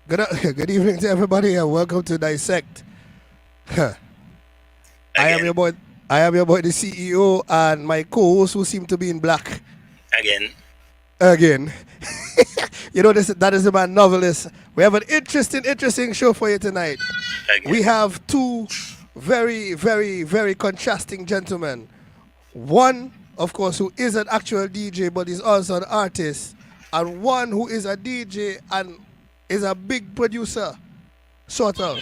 Good evening to everybody and welcome to Dissect. I am Again, your boy. I am your boy, the CEO, and my co-host who seem to be in black again, again. That is my novelist. We have an interesting show for you tonight. We again. have two very contrasting gentlemen. One, of course, who is an actual DJ but is also an artist, and one who is a DJ and is a big producer, sort of.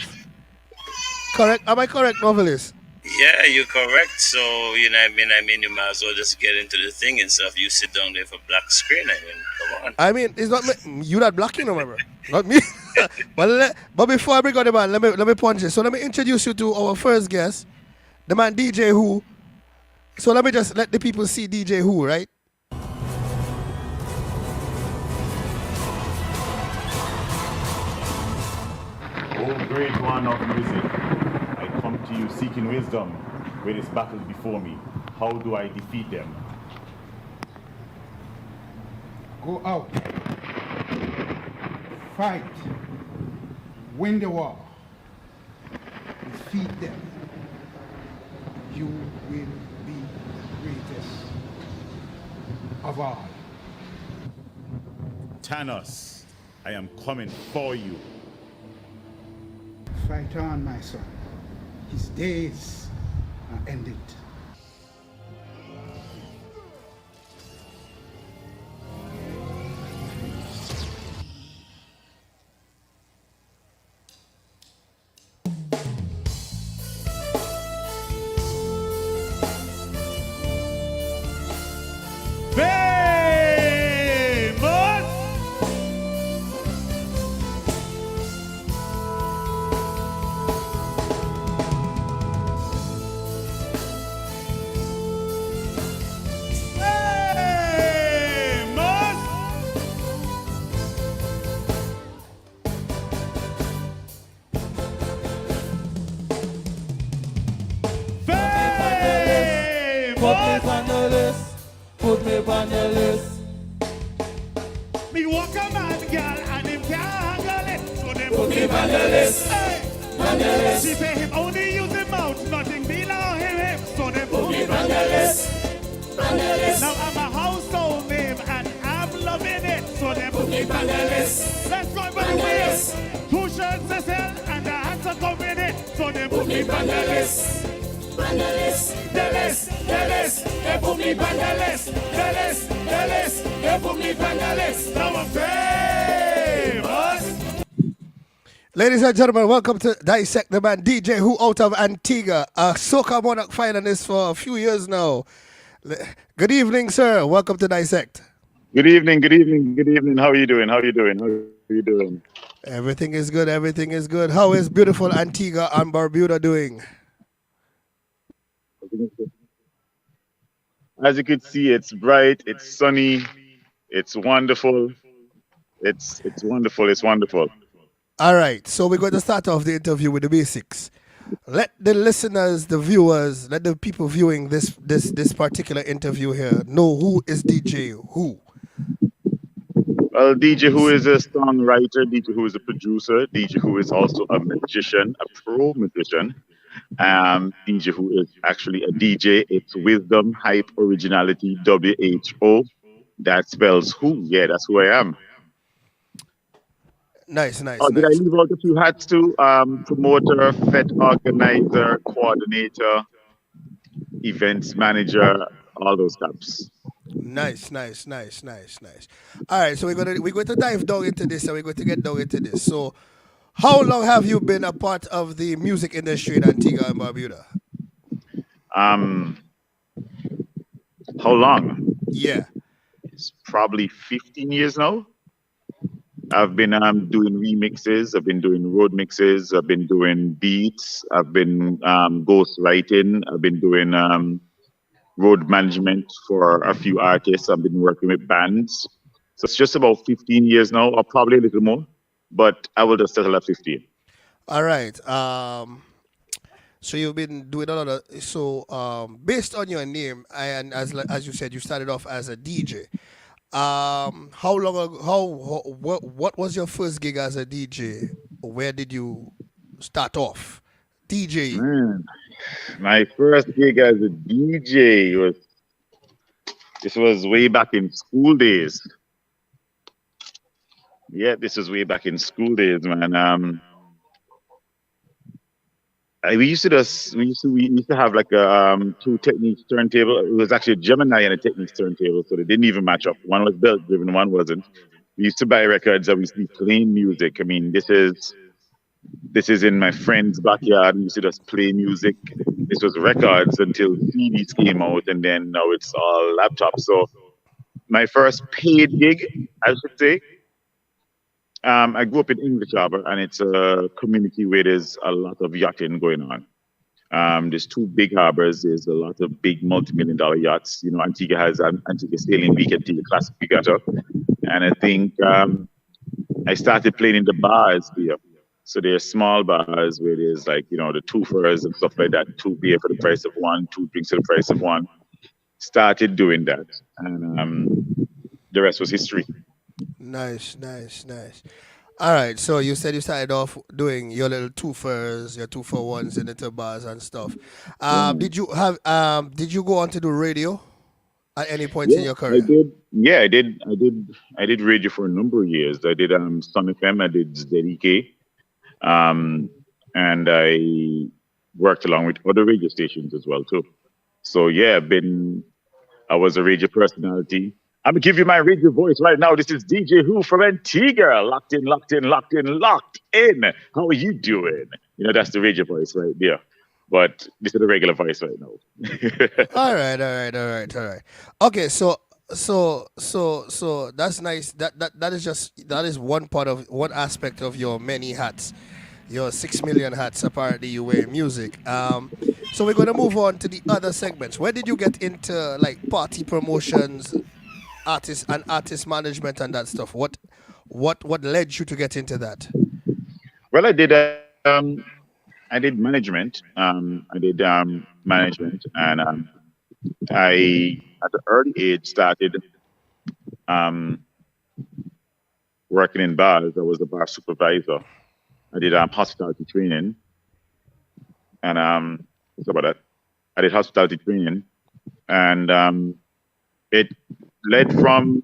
Correct? Am I correct, novelist? Yeah, you're correct. So, you might as well just get into the thing and stuff. You sit down there for black screen. Come on. I mean, it's not me. You not blocking, remember? Not me. But before I bring on the man, let me punch it. So let me introduce you to our first guest, the man DJ Who. So let me just let the people see DJ Who, right? O great one of music, I come to you seeking wisdom where this battle is before me. How do I defeat them? Go out, fight, win the war, defeat them. You will be the greatest of all. Thanos, I am coming for you. Fight on, my son. His days are ended. Famous! Famous! Put me Famous! on the list. Put me on the list. Me walk a man, girl, and him can't handle it. So them Put me on the list. Hey! On the list. She say him only use him mouth, nothing below him. So them Put me on the list. On the list. Now I'm a household name and I'm loving it. So them Put me on the list. let's go by the On the way. list. 2 shirts to sell and the hats are coming in. So them Put me on the list. On the list. The list. The list. They put me on the list. The list. The list. They put me on the list. Now I'm famous. Ladies and gentlemen, welcome to Dissect the Man DJ Who out of Antigua, a soca monarch finalist for a few years now. Good evening, sir. Welcome to Dissect. Good evening, good evening, good evening. How are you doing? How are you doing? How are you doing? Everything is good. Everything is good. How is beautiful Antigua and Barbuda doing? As you can see, it's bright, it's sunny, it's wonderful. It's wonderful, it's wonderful. All right. So we're going to start off the interview with the basics. Let the listeners, the viewers, let the people viewing this particular interview here know who is DJ Who. Well, DJ Who is a songwriter, DJ Who is a producer, DJ Who is also a magician, a pro magician. DJ Who is actually a DJ. It's wisdom, hype, originality, WHO. That spells who. Yeah, that's who I am. Nice, Oh, nice, did I nice. leave out a few hats too? Promoter, fed organizer, coordinator, events manager, all those caps. Nice. All right, so we're going to dive down into this and we're going to get down into this. So, how long have you been a part of the music industry in Antigua and Barbuda? Um, how long? Yeah. It's probably 15 years now. I've been doing remixes. I've been doing road mixes. I've been doing beats. I've been ghost writing. I've been doing road management for a few artists. I've been working with bands. So it's just about 15 years now, or probably a little more. But I will just settle at 15. All right. So you've been doing a lot of based on your name and as you said, you started off as a DJ. How long ago? What was your first gig as a DJ? Where did you start off DJing? Man, my first gig as a DJ was this was way back in school days. Yeah, this was way back in school days, man. We used to have like a two Techniques turntable. It was actually a Gemini and a Techniques turntable, so they didn't even match up. One was belt driven, one wasn't. We used to buy records and we used to be playing music. I mean, this is in my friend's backyard. We used to just play music. This was records until CDs came out, and then now it's all laptops. So my first paid gig, I should say. I grew up in English Harbor, and it's a community where there's a lot of yachting going on. There's two big harbors. There's a lot of big multi-million dollar yachts. You know, Antigua has an Antigua Sailing Week, Antigua Classic Regatta, and I think I started playing in the bars there. So there's small bars where there's like, you know, the two furs and stuff like that, two beer for the price of one, two drinks for the price of one. Started doing that, and the rest was history. Nice, nice, nice. All right, so you said you started off doing your little two furs, your two for ones in the bars and stuff. Mm. Did you go on to do radio at any point in Yeah, your I career? did. Yeah, I did. I did radio for a number of years. I did Sun FM. I did ZDK. Um, and I worked along with other radio stations as well too. So yeah, I was a radio personality. I'm gonna give you my radio voice right now. This is DJ Who from Antigua. Locked in, locked in, locked in, locked in. How are you doing? You know, that's the radio voice right there. But this is the regular voice right now. All right, all right, all right, all right. Okay, so that's nice. That is one aspect of your many hats, your 6 million hats. Apparently, you wear in music. So we're gonna move on to the other segments. Where did you get into like party promotions, artist management, and that stuff? What led you to get into that? Well, I did management. Management, and I at an early age started um, working in bars. I was a bar supervisor. I did hospitality training, and what's about that? I did hospitality training, and it led from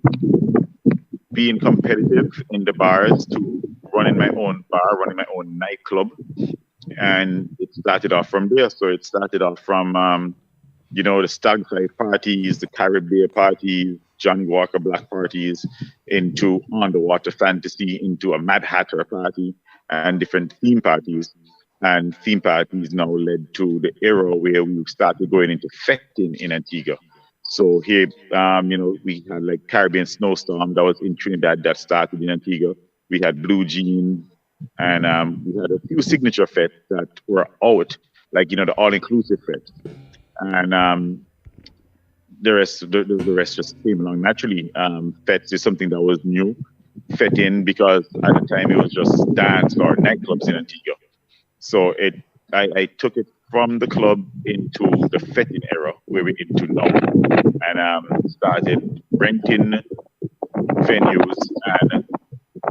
being competitive in the bars to running my own bar, running my own nightclub, and it started off from there. So it started off from the Stag Side parties, the Caribbean parties, Johnny Walker Black parties, into Underwater Fantasy, into a Mad Hatter party, and different theme parties. And theme parties now led to the era where we started going into fecting in Antigua. So here, we had like Caribbean Snowstorm that was in Trinidad that started in Antigua. We had Blue Jeans, and we had a few signature fests that were out, like the all-inclusive fest, and the rest just came along naturally. Fest is something that was new, fetting, because at the time it was just dance or nightclubs in Antigua. So I took it from the club into the fetting era where we're into now, and started renting venues and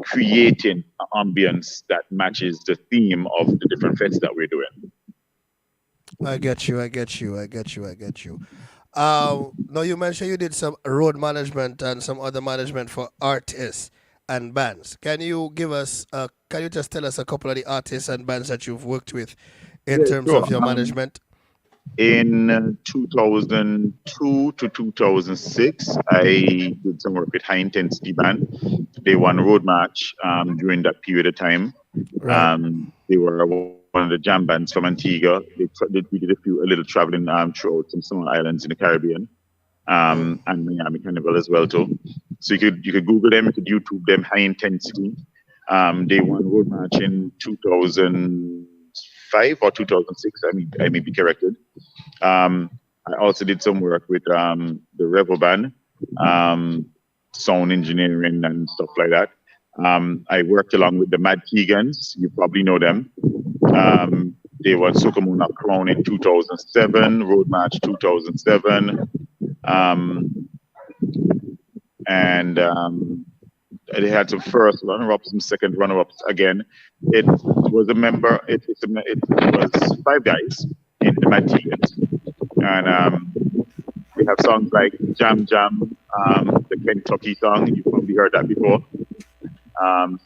creating an ambience that matches the theme of the different fests that we're doing. I get you. I get you. I get you. I get you. Now you mentioned you did some road management and some other management for artists and bands. Can you give us? Can you just tell us a couple of the artists and bands that you've worked with in Yeah, terms sure. of your management? In 2002 to 2006, I did some work with High Intensity Band. They won Road March during that period of time. Right. They were one of the jam bands from Antigua. We did a little traveling throughout some small islands in the Caribbean, and Miami Carnival as well too. So you could Google them, you could YouTube them. High Intensity. They won Road March in 2005 or 2006. I may be corrected. I also did some work with the Revo Band, sound engineering and stuff like that. I worked along with the Mad Keegans. You probably know them. They won Sokomona Crown in 2007, Road March 2007. and they had some first runner-ups, some second runner-ups. Again, it was a member. It was five guys in the Mantigans, and we have songs like Jam Jam, the Kentucky song. You probably heard that before.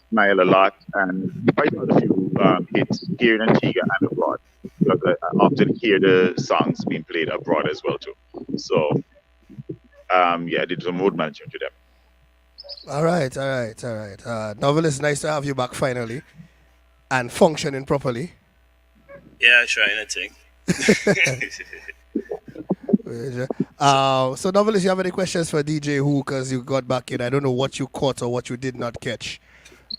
Smile a lot, and quite a few hits here in Antigua and abroad. Because I often hear the songs being played abroad as well too. So yeah, I did some road management to them. All right, all right, all right. Novelist, nice to have you back finally and functioning properly. Yeah, trying to think. So, Novelist, you have any questions for DJ Who? Because you got back in. I don't know what you caught or what you did not catch.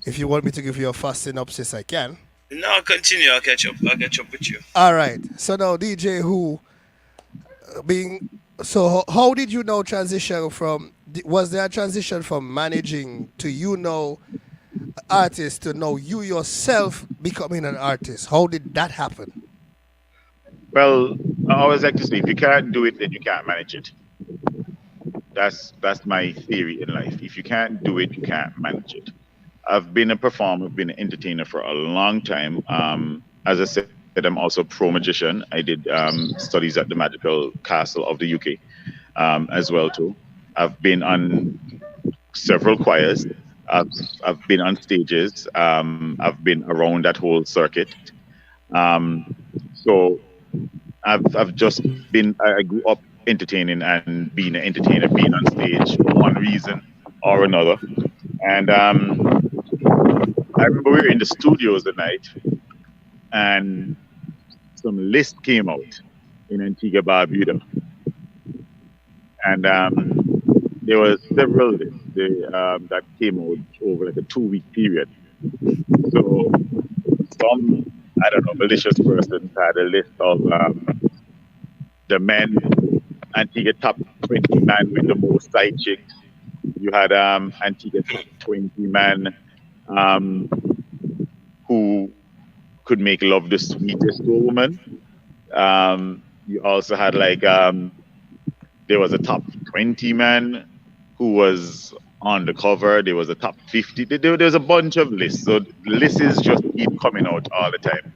If you want me to give you a fast synopsis, I can. No, continue. I'll catch up. I'll catch up with you. All right. So now, DJ Who, being so, how did you know transition from? Was there a transition from managing to artist to know you yourself becoming an artist? How did that happen? Well, I always like to say, if you can't do it, then you can't manage it. That's my theory in life. If you can't do it, you can't manage it. I've been a performer, I've been an entertainer for a long time. As I said, I'm also a pro magician. I did studies at the Magical Castle of the UK as well too. I've been on several choirs. I've been on stages. I've been around that whole circuit. So I've just been. I grew up entertaining and being an entertainer, being on stage for one reason or another. And I remember we were in the studios the night, and some list came out in Antigua Barbuda, and there were several lists that came out over like a 2-week period. So some, I don't know, malicious persons had a list of the men, Antigua top 20 man with the most side chicks. You had Antigua top 20 man who could make love the sweetest to a woman. You also had like there was a top 20 man who was on the cover. There was a top 50. There's a bunch of lists. So lists just keep coming out all the time,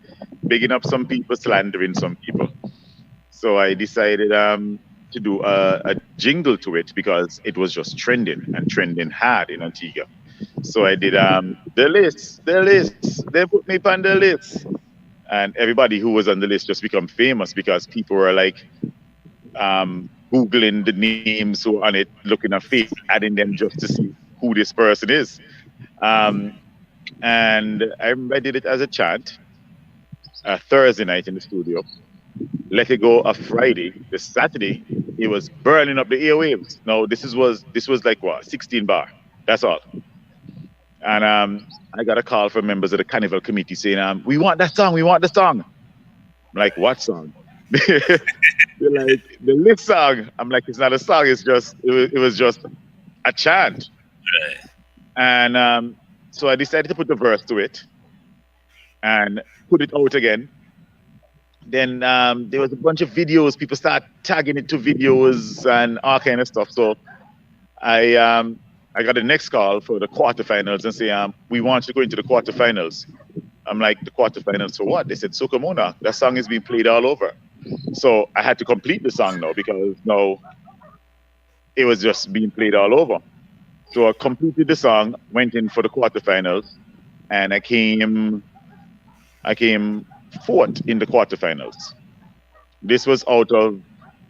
bigging up some people, slandering some people. So I decided to do a jingle to it because it was just trending and trending hard in Antigua. So I did the list. They put me on the list. And everybody who was on the list just become famous because people were like Googling the names who were on it, looking at face, adding them just to see who this person is. And I did it as a chant, a Thursday night in the studio. Let it go a Friday. The Saturday, it was burning up the airwaves. Now this was like what, 16 bar. That's all. And I got a call from members of the carnival committee saying, we want that song, we want the song. I'm like, what song? They're like, the list song. I'm like, it's not a song, it was just a chant. Right. And so I decided to put the verse to it and put it out again. Then there was a bunch of videos, people start tagging it to videos and all kind of stuff. So I got the next call for the quarterfinals and say, we want you to go into the quarterfinals. I'm like, the quarterfinals for what? They said, Soca Monarch. That song is being played all over. So I had to complete the song now because now it was just being played all over. So I completed the song, went in for the quarterfinals, and I came fourth in the quarterfinals. This was out of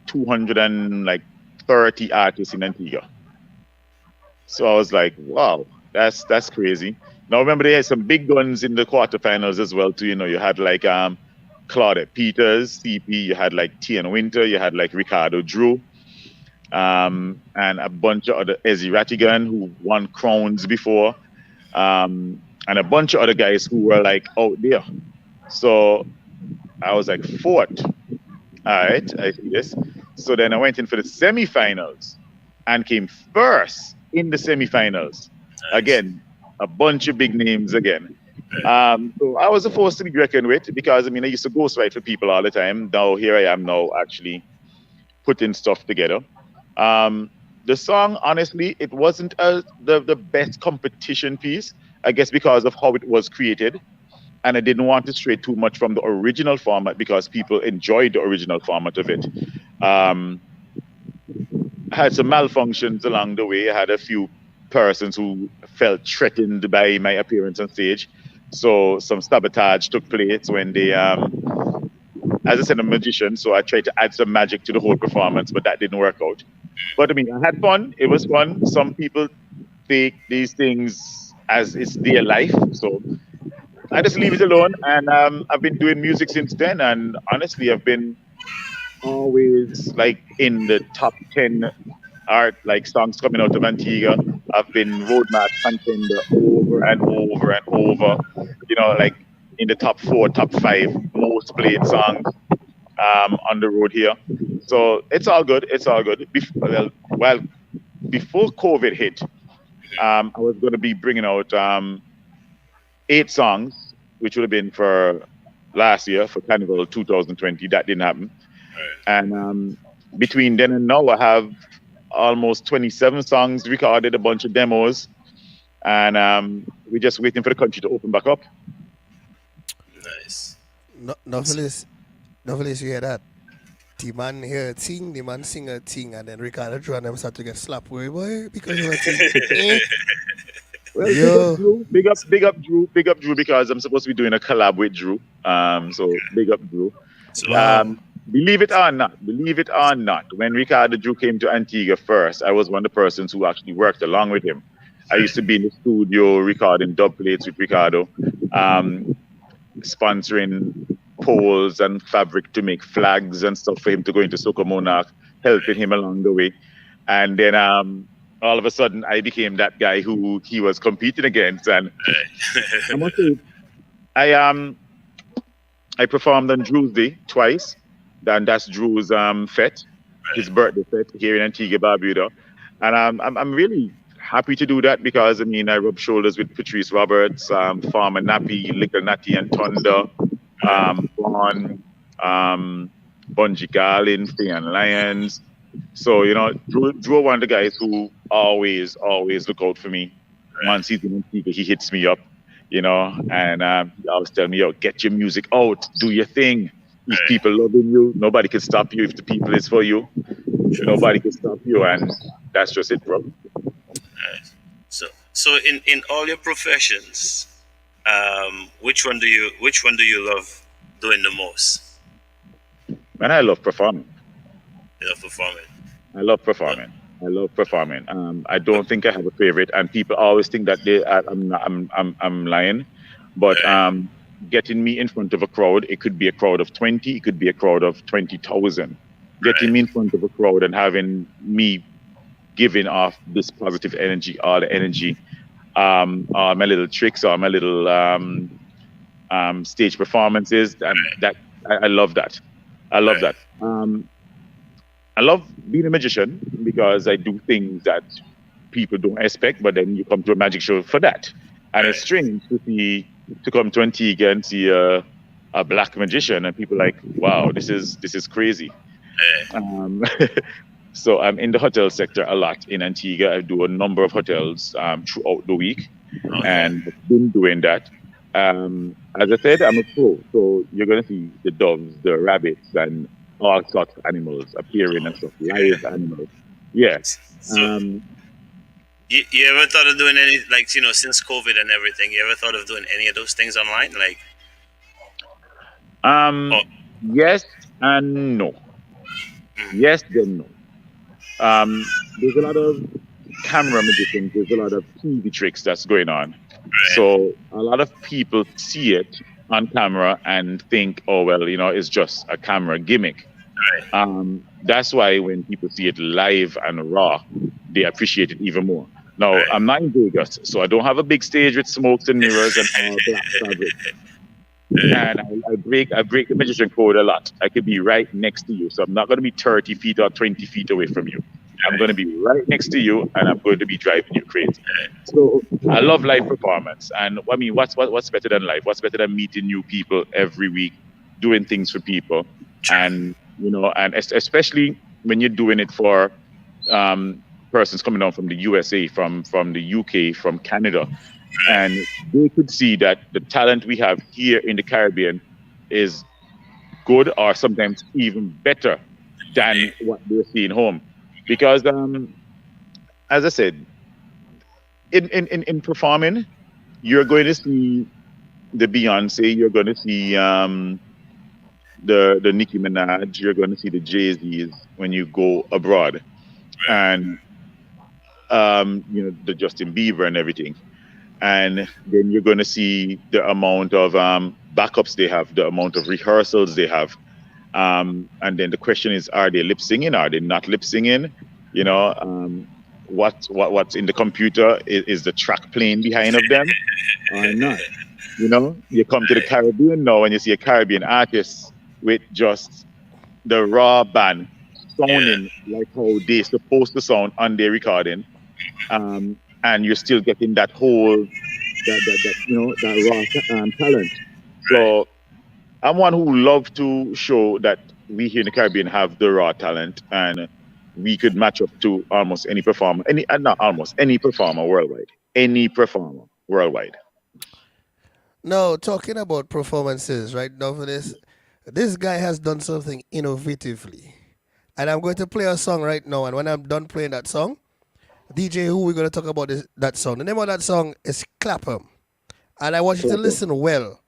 230 artists in Antigua. So I was like, wow, that's crazy. Now remember, they had some big guns in the quarterfinals as well too. You know, you had like Claudette Peters, CP, you had like Tian Winter, you had like Ricardo Drew, and a bunch of other Ezzy Rattigan who won crowns before, and a bunch of other guys who were like out there. So I was like fourth. All right, I see this. So then I went in for the semifinals and came first in the semifinals. Nice. Again, a bunch of big names again. So I was a force to be reckoned with because I used to ghostwrite for people all the time. Now here I am now actually putting stuff together. The the song, honestly, it wasn't the best competition piece. I guess because of how it was created, and I didn't want to stray too much from the original format because people enjoyed the original format of it. Um, I had some malfunctions along the way. I had a few persons who felt threatened by my appearance on stage. So some sabotage took place when they, as I said, I'm a magician, so I tried to add some magic to the whole performance, but that didn't work out. But I mean, I had fun. It was fun. Some people take these things as it's their life, so I just leave it alone. And I've been doing music since then, and honestly, I've been always like in the top 10 art like songs coming out of Antigua. I've been roadmap contender over and over and over. You know, like in the top 4, top 5 most played songs on the road here. So it's all good. It's all good. Well, before COVID hit, I was going to be bringing out 8 songs, which would have been for last year for Carnival 2020. That didn't happen. And between then and now, I have almost 27 songs recorded, a bunch of demos, and we're just waiting for the country to open back up. Nice. Novelist, you hear that? The man here sing, the man sing a thing, and then Ricardo Drew and them start to get slapped with boy because of a thing. Well, Yo. big up Drew, because I'm supposed to be doing a collab with Drew. So big up Drew. Wow. Believe it or not, when Ricardo Drew came to Antigua first, I was one of the persons who actually worked along with him. I used to be in the studio recording dub plates with Ricardo, sponsoring poles and fabric to make flags and stuff for him to go into Soca Monarch, helping him along the way. And then all of a sudden, I became that guy who he was competing against. And I must say, I performed on Drew's Day twice. And that's Drew's fete, his birthday fete here in Antigua, Barbuda. And I'm really happy to do that because, I mean, I rub shoulders with Patrice Roberts, Farmer Nappy, Lickle Natty and Thunder, Vaughn, Bungie Garlin, Fay and Lions. So, you know, Drew one of the guys who always look out for me. Once he's in Antigua, he hits me up, you know, and he always tell me, yo, get your music out, do your thing. If people loving you, nobody can stop you. If the people is for you, nobody can stop you, and that's just it, bro. Nice. So in all your professions, which one do you love doing the most? Man, I love performing. You love performing. I love performing. I don't think I have a favorite, and people always think that I'm lying, but getting me in front of a crowd, it could be a crowd of 20, it could be a crowd of 20,000. Getting me in front of a crowd and having me giving off this positive energy, all the energy, all my little tricks, all my little stage performances, and that I love that. I love that. I love being a magician because I do things that people don't expect, but then you come to a magic show for that. And it's strange to come to Antigua and see a black magician and people like, wow, this is crazy. So I'm in the hotel sector a lot in Antigua. I do a number of hotels throughout the week, and I've been doing that. As I said, I'm a pro, so you're going to see the doves, the rabbits, and all sorts of animals appearing and stuff, live animals. Yes. So, you ever thought of doing any, like, you know, since COVID and everything, you ever thought of doing any of those things online? Like, yes and no. Yes, then no. There's a lot of camera magicians, there's a lot of TV tricks that's going on. So a lot of people see it on camera and think, oh, well, you know, it's just a camera gimmick. That's why when people see it live and raw, they appreciate it even more. Now, I'm not in Vegas, so I don't have a big stage with smokes and mirrors and all black fabric. And I break the magician code a lot. I could be right next to you, so I'm not going to be 30 feet or 20 feet away from you. I'm going to be right next to you, and I'm going to be driving you crazy. So I love live performance, and I mean, what's better than live? What's better than meeting new people every week, doing things for people, and you know, and especially when you're doing it for persons coming down from the USA, from the UK, from Canada, and they could see that the talent we have here in the Caribbean is good, or sometimes even better than what they're seeing home. Because, as I said, in performing, you're going to see the Beyonce, you're going to see the Nicki Minaj, you're going to see the Jay-Z's when you go abroad, and the Justin Bieber and everything. And then you're going to see the amount of backups they have, the amount of rehearsals they have. And then the question is, are they lip singing? Are they not lip singing? What's in the computer? Is the track playing behind of them or not? You come to the Caribbean now and you see a Caribbean artist with just the raw band sounding like how they supposed to sound on their recording. And you're still getting that whole that raw talent. So I'm one who love to show that we here in the Caribbean have the raw talent, and we could match up to almost any performer, any performer worldwide. Any performer worldwide. Now, talking about performances, right now for this guy has done something innovatively. And I'm going to play a song right now, and when I'm done playing that song, DJ Who, we're going to talk about that song. The name of that song is Clap 'em. And I want you to listen well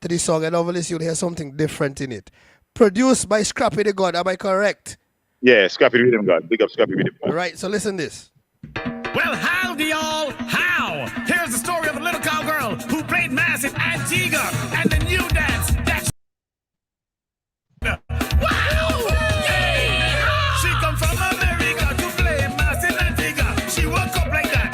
to this song, and obviously you'll hear something different in it. Produced by Scrappy the God, am I correct? Yeah, Scrappy the Rhythm God. Big up Scrappy Rhythm God. Right, so listen this. Well, howdy y'all, how? Here's the story of a little cowgirl who played mass in Antigua and the new dance. That's wow! Yay! She come from America to play mass in Antigua. She woke up like that.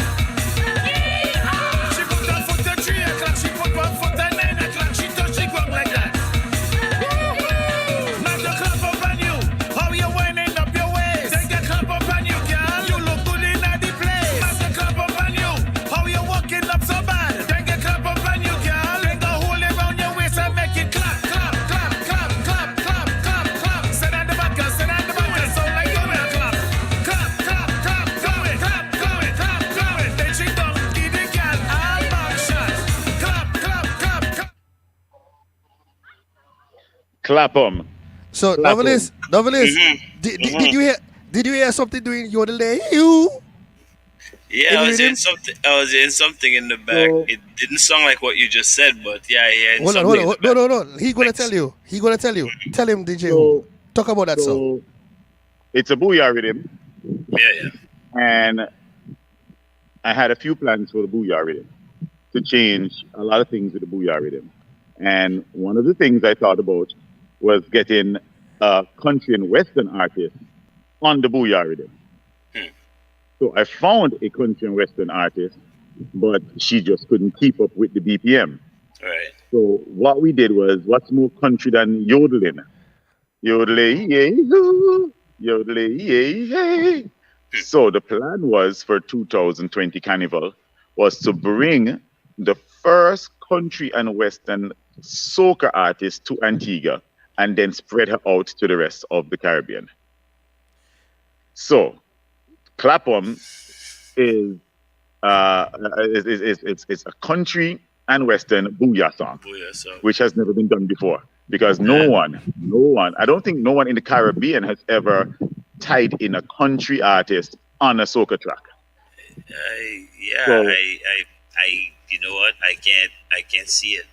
She put one foot at 3 o'clock, she put one foot at 9 o'clock, she touched the ground like that. Now the clap up on you, how you winding up your waist. Then get clap up on you, girl. You look good in the place. Now the clap up on you, how you walking up so bad. Then get clap up on you, girl. Then go hold it round your waist and make it clap, clap, clap, clap, clap, clap, clap, clap. Sit on the back, sit on the back, sound like you will clap. Clap, clap, clap, go it, clap, go it, clap, go it. Then she don't give the girl all back shot. Clap, clap, clap, clap. Clap 'em. So, Clap 'em. Novelist, did you hear something doing yodel there? You? Yeah, I was rhythm? in something in the back. So- It didn't sound like what you just said, but yeah, yeah. Hold on. No. He gonna tell you. Tell him, DJ. So- Talk about that song. So it's a Booyah Rhythm, Yeah. and I had a few plans for the Booyah Rhythm to change a lot of things with the Booyah Rhythm. And one of the things I thought about was getting a country and western artist on the Booyah Rhythm. So I found a country and western artist, but she just couldn't keep up with the BPM. Right. So what we did was, what's more country than yodeling? Yodeling, yay, yodeling, yay. So the plan was for 2020 Carnival was to bring the first country and western soca artist to Antigua and then spread her out to the rest of the Caribbean. So Clap 'em is it's a country and western booyah song, Booyah, so which has never been done before, because no one, I don't think no one in the Caribbean has ever tied in a country artist on a soca track. I you know what? I can't see it.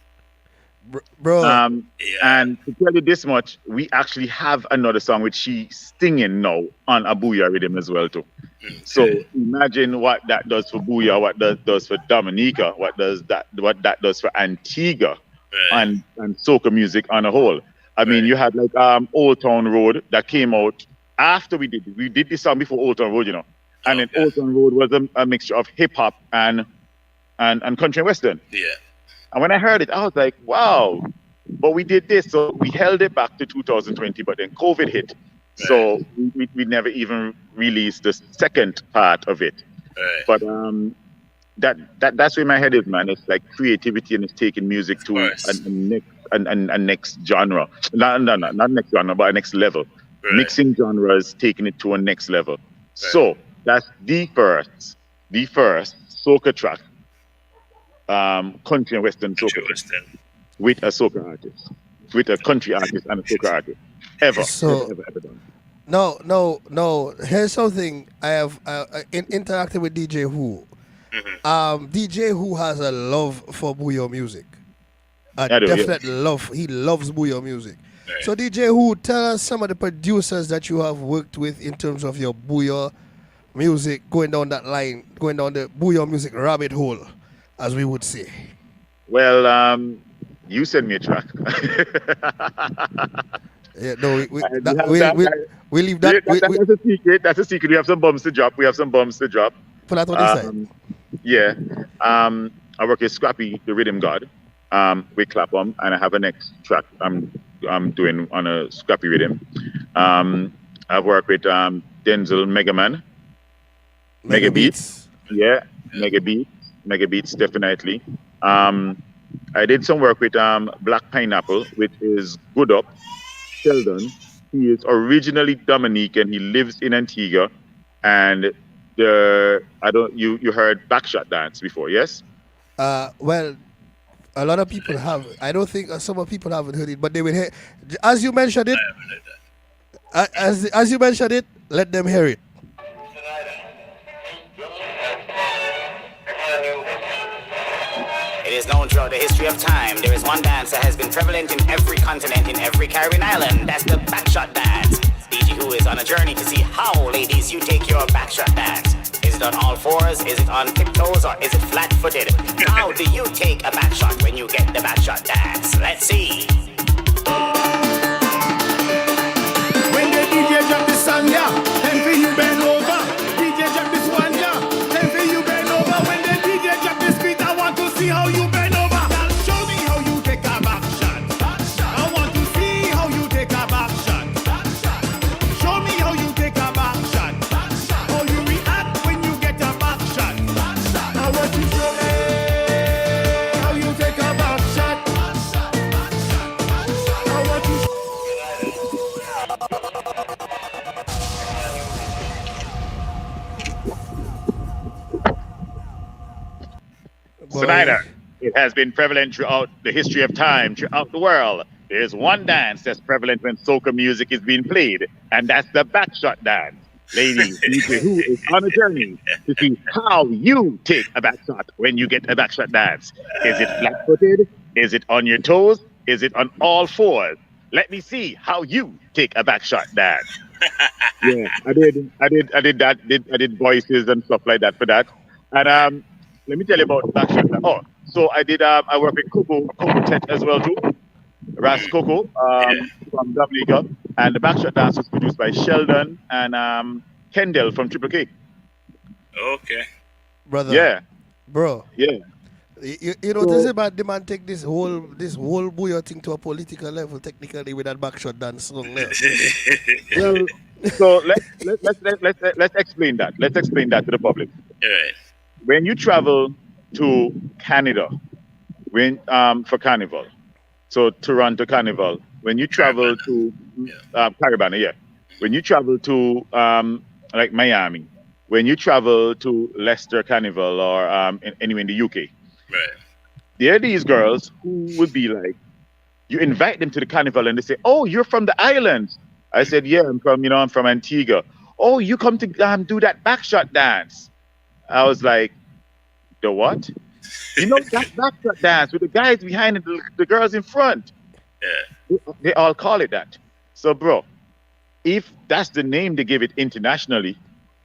Bro. Yeah. And to tell you this much, we actually have another song which she's singing now on a Booyah Rhythm as well too. So imagine what that does for Booyah, what that does for Dominica, what that does for Antigua, Right. and soca music on a whole. I mean, you had like Old Town Road that came out after we did this song before Old Town Road, and then Old Town Road was a mixture of hip hop and country and western. Yeah. And when I heard it, I was like, wow. But we did this, so we held it back to 2020, but then COVID hit. So we never even released the second part of it. Right. But that's where my head is, man. It's like creativity, and it's taking music to a next genre. Not next genre, but a next level. Right. Mixing genres, taking it to a next level. So That's the first soca track, country and western Country soca track Western. with a soca artist, with a country artist and a soca artist, ever, So ever done. no, no, no. Here's something I have interacted with DJ Who. DJ Who has a love for Booyah music. A I do, yeah. definite love. He loves Booyah music. Right. So DJ Who, tell us some of the producers that you have worked with in terms of your Booyah music, going down that line, going down the Booyah music rabbit hole, as we would say. Well, you send me a track. Yeah, no, And we leave that. that's a secret. That's a secret. We have some bombs to drop. Put that on this side. Yeah. I work with Scrappy, the rhythm god, with Clapham, and I have a next track I'm doing on a Scrappy rhythm. I've worked with Denzel Megaman, Mega Beats. Yeah, Mega Beats definitely. I did some work with Black Pineapple, which is Good Up, Sheldon. He is originally Dominique and he lives in Antigua. And you heard Backshot Dance before, yes? Well, a lot of people have. I don't think some of people haven't heard it, but they will hear. As you mentioned it, I haven't heard that. as you mentioned it, let them hear it. It is known throughout the history of time. There is one dance that has been prevalent in every continent, in every Caribbean island. That's the backshot dance. DJ Who is on a journey to see how, ladies, you take your backshot dance. Is it on all fours? Is it on tiptoes? Or is it flat-footed? How do you take a backshot when you get the backshot dance? Let's see. When the DJ drop this song, yeah, then for you bend over. DJ drop this one, yeah, then for you bend over. When the DJ drop this beat, I want to see how you bend over. Girl, show me how you take a back shot. I want to see how you take a back shot. Show me how you take a back shot. How you react when you get a back shot. I want to show me how you take a back shot. I want to Snyder, it has been prevalent throughout the history of time, throughout the world. There's one dance that's prevalent when soca music is being played, and that's the backshot dance. Ladies, DJ Who is on a journey to see how you take a backshot when you get a backshot dance. Is it flat-footed? Is it on your toes? Is it on all fours? Let me see how you take a backshot dance. Yeah, I did that. I did voices and stuff like that for that. And let me tell you about backshot dance. Oh, so I did. I work with Coco Tet as well too. Ras Coco from Dominica, and the backshot dance was produced by Sheldon and Kendall from Triple K. Okay. Brother. Yeah, Bro. yeah. You know, this is about the man take this whole Booyah thing to a political level technically with that backshot dance song there. Well, so let's explain that. Let's explain that to the public. All right. When you travel to Canada, for Carnival, so Toronto Carnival, when you travel to Caribana, yeah. When you travel to like Miami, when you travel to Leicester Carnival or anywhere in the UK, Right. there are these girls who would be like, you invite them to the carnival and they say, "Oh, you're from the islands." I said, "Yeah, I'm from Antigua." "Oh, you come to do that backshot dance." I was like, "The what?" "You know that backshot dance with the guys behind and the girls in front." Yeah. They all call it that. So, bro, if that's the name they give it internationally,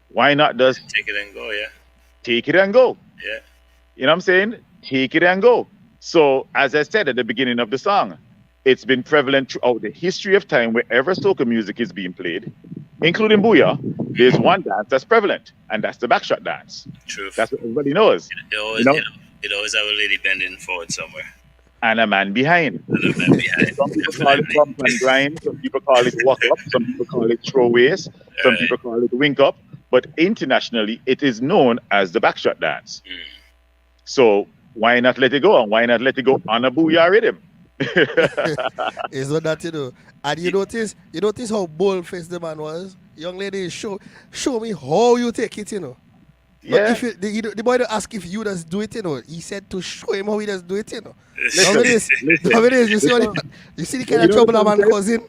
why not just Take it and go, yeah. take it and go? Yeah. You know what I'm saying? Take it and go. So, as I said at the beginning of the song, it's been prevalent throughout the history of time. Wherever soca music is being played, including Booyah, there's one dance that's prevalent, and that's the backshot dance. Truth. That's what everybody knows. It always have a lady bending forward somewhere. And a man behind. And a man behind. Some people call it bump and grind. Some people call it walk up. Some people call it throw waist. Some people call it wink up. But internationally, it is known as the backshot dance. Mm. So why not let it go? And why not let it go on a Booyah rhythm? It's not that, you know. And you notice how bold-faced the man was? young lady, show me how you take it, you know. But Yeah. if the boy don't ask if you just do it, you know. He said to show him how he does do it, you know. Now it Listen, is, now listen. it is. You The see what song, you see the kind you of know the trouble a song man says? causing.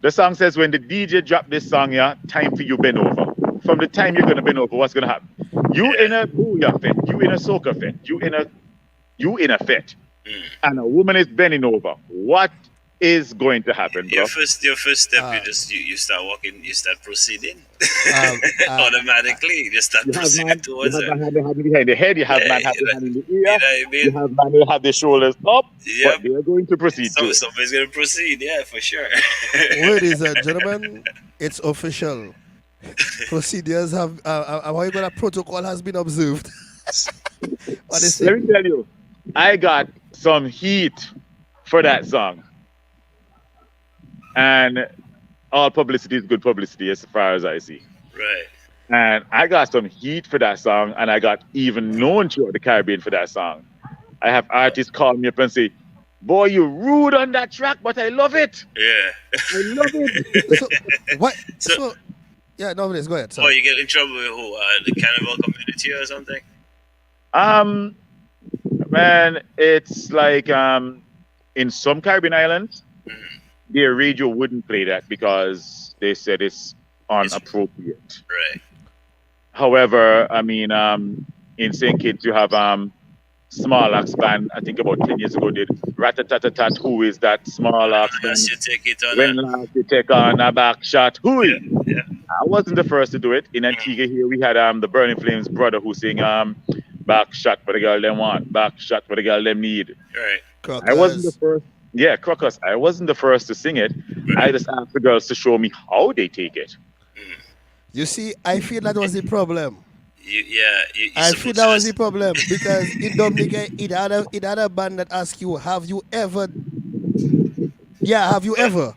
The song says when the DJ drop this song, yeah, time for you bend over. From the time you're gonna bend over, what's gonna happen? You in Yeah. a booyah fit, you in a soca fit, you in a fit, and a woman is bending over. What is going to happen, Your bro? first step, Uh, you start walking, you start proceeding um, uh, automatically. You just start You have proceeding man, you towards have her. man have the hand behind the head, you have Yeah, man have the hand in the you ear, know what I you mean. have man who have the shoulders up, Yep. but they are going to proceed So to it. somebody's gonna proceed. Yeah, for sure. ladies and gentlemen, it's official. Procedures have, how you gonna protocol has been observed. What they say? Let me tell you, I got some heat for that song. And all publicity is good publicity as far as I see. Right. And I got some heat for that song, and I got even known throughout the Caribbean for that song. I have artists call me up and say, "Boy, you rude on that track, but I love it. Yeah. I love it." So what? So, So yeah, no, please go ahead. oh, Sorry. you get in trouble with who? The carnival community or something? um, man, it's like in some Caribbean islands, their radio wouldn't play that because they said it's It's inappropriate. right. However, I mean, in St. Kitts, you have Small Axe Band. I think about 10 years ago did Ratatatatat. Who is that Small Axe Unless Band? you take it on When last you take on a back shot? Who? yeah, yeah. I wasn't the first to do it. In Antigua here, we had the Burning Flames brother who sing back shot for the girl them want, back shot for the girl them need. Right. I wasn't the Crackers. first. Yeah, Crocus. I wasn't the first to sing it. I just asked the girls to show me how they take it. You see, I feel that was the problem. You I feel supposed that to was the problem because in Dominica, it had a band that asked you, "Have you ever?" Yeah, have you ever?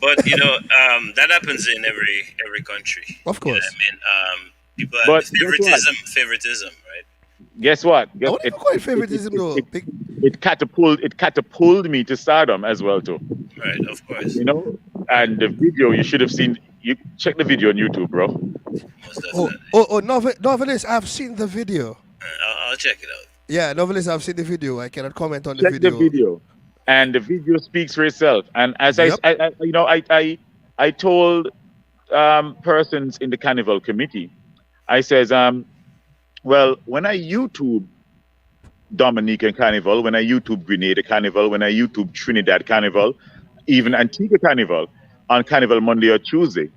But that happens in every country. Of You know what course. I mean, people But guess what? favoritism, right? Guess what? I Guess wouldn't even call it favoritism though. it catapulted me to stardom as well too. Right, of course, You know, and the video you should have seen. You check the video on YouTube, bro. most Oh, definitely. Novelist, I've seen the video. I'll check it out. Yeah, Novelist, I've seen the video. I cannot comment on the Check the video. video, and the video speaks for itself. And as Yep. I told persons in the carnival committee, I says, well, when I YouTube Dominican Carnival, when I YouTube Grenada Carnival, when I YouTube Trinidad Carnival, even Antigua Carnival on Carnival Monday or Tuesday,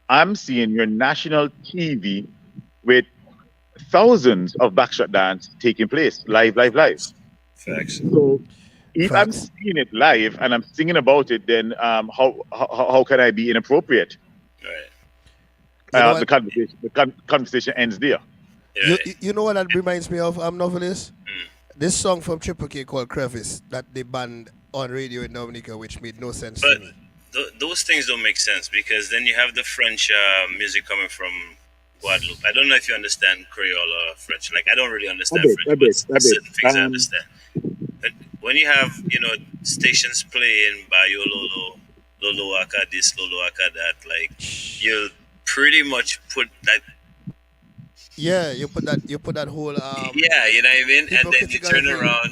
I'm seeing your national TV with thousands of backshot dance taking place live, live, live. Facts. So if I'm Facts. seeing it live and I'm singing about it, then how can I be inappropriate? Right. You know The what? conversation ends there. Yeah. You know what that reminds me of, Novelist? This song from Triple K called Crevice that they banned on radio in Dominica, which made no sense to But me. those things don't make sense because then you have the French music coming from Guadeloupe. I don't know if you understand Creole or French. Like I don't really understand A French, bit. but certain things I Um, understand. But when you have stations playing Bayo Lolo, Lolo Aka this, Lolo Aka that, like you'll pretty much put that. Yeah, you put that whole Yeah, you know what I mean. And then you hypocritical turn thing. around,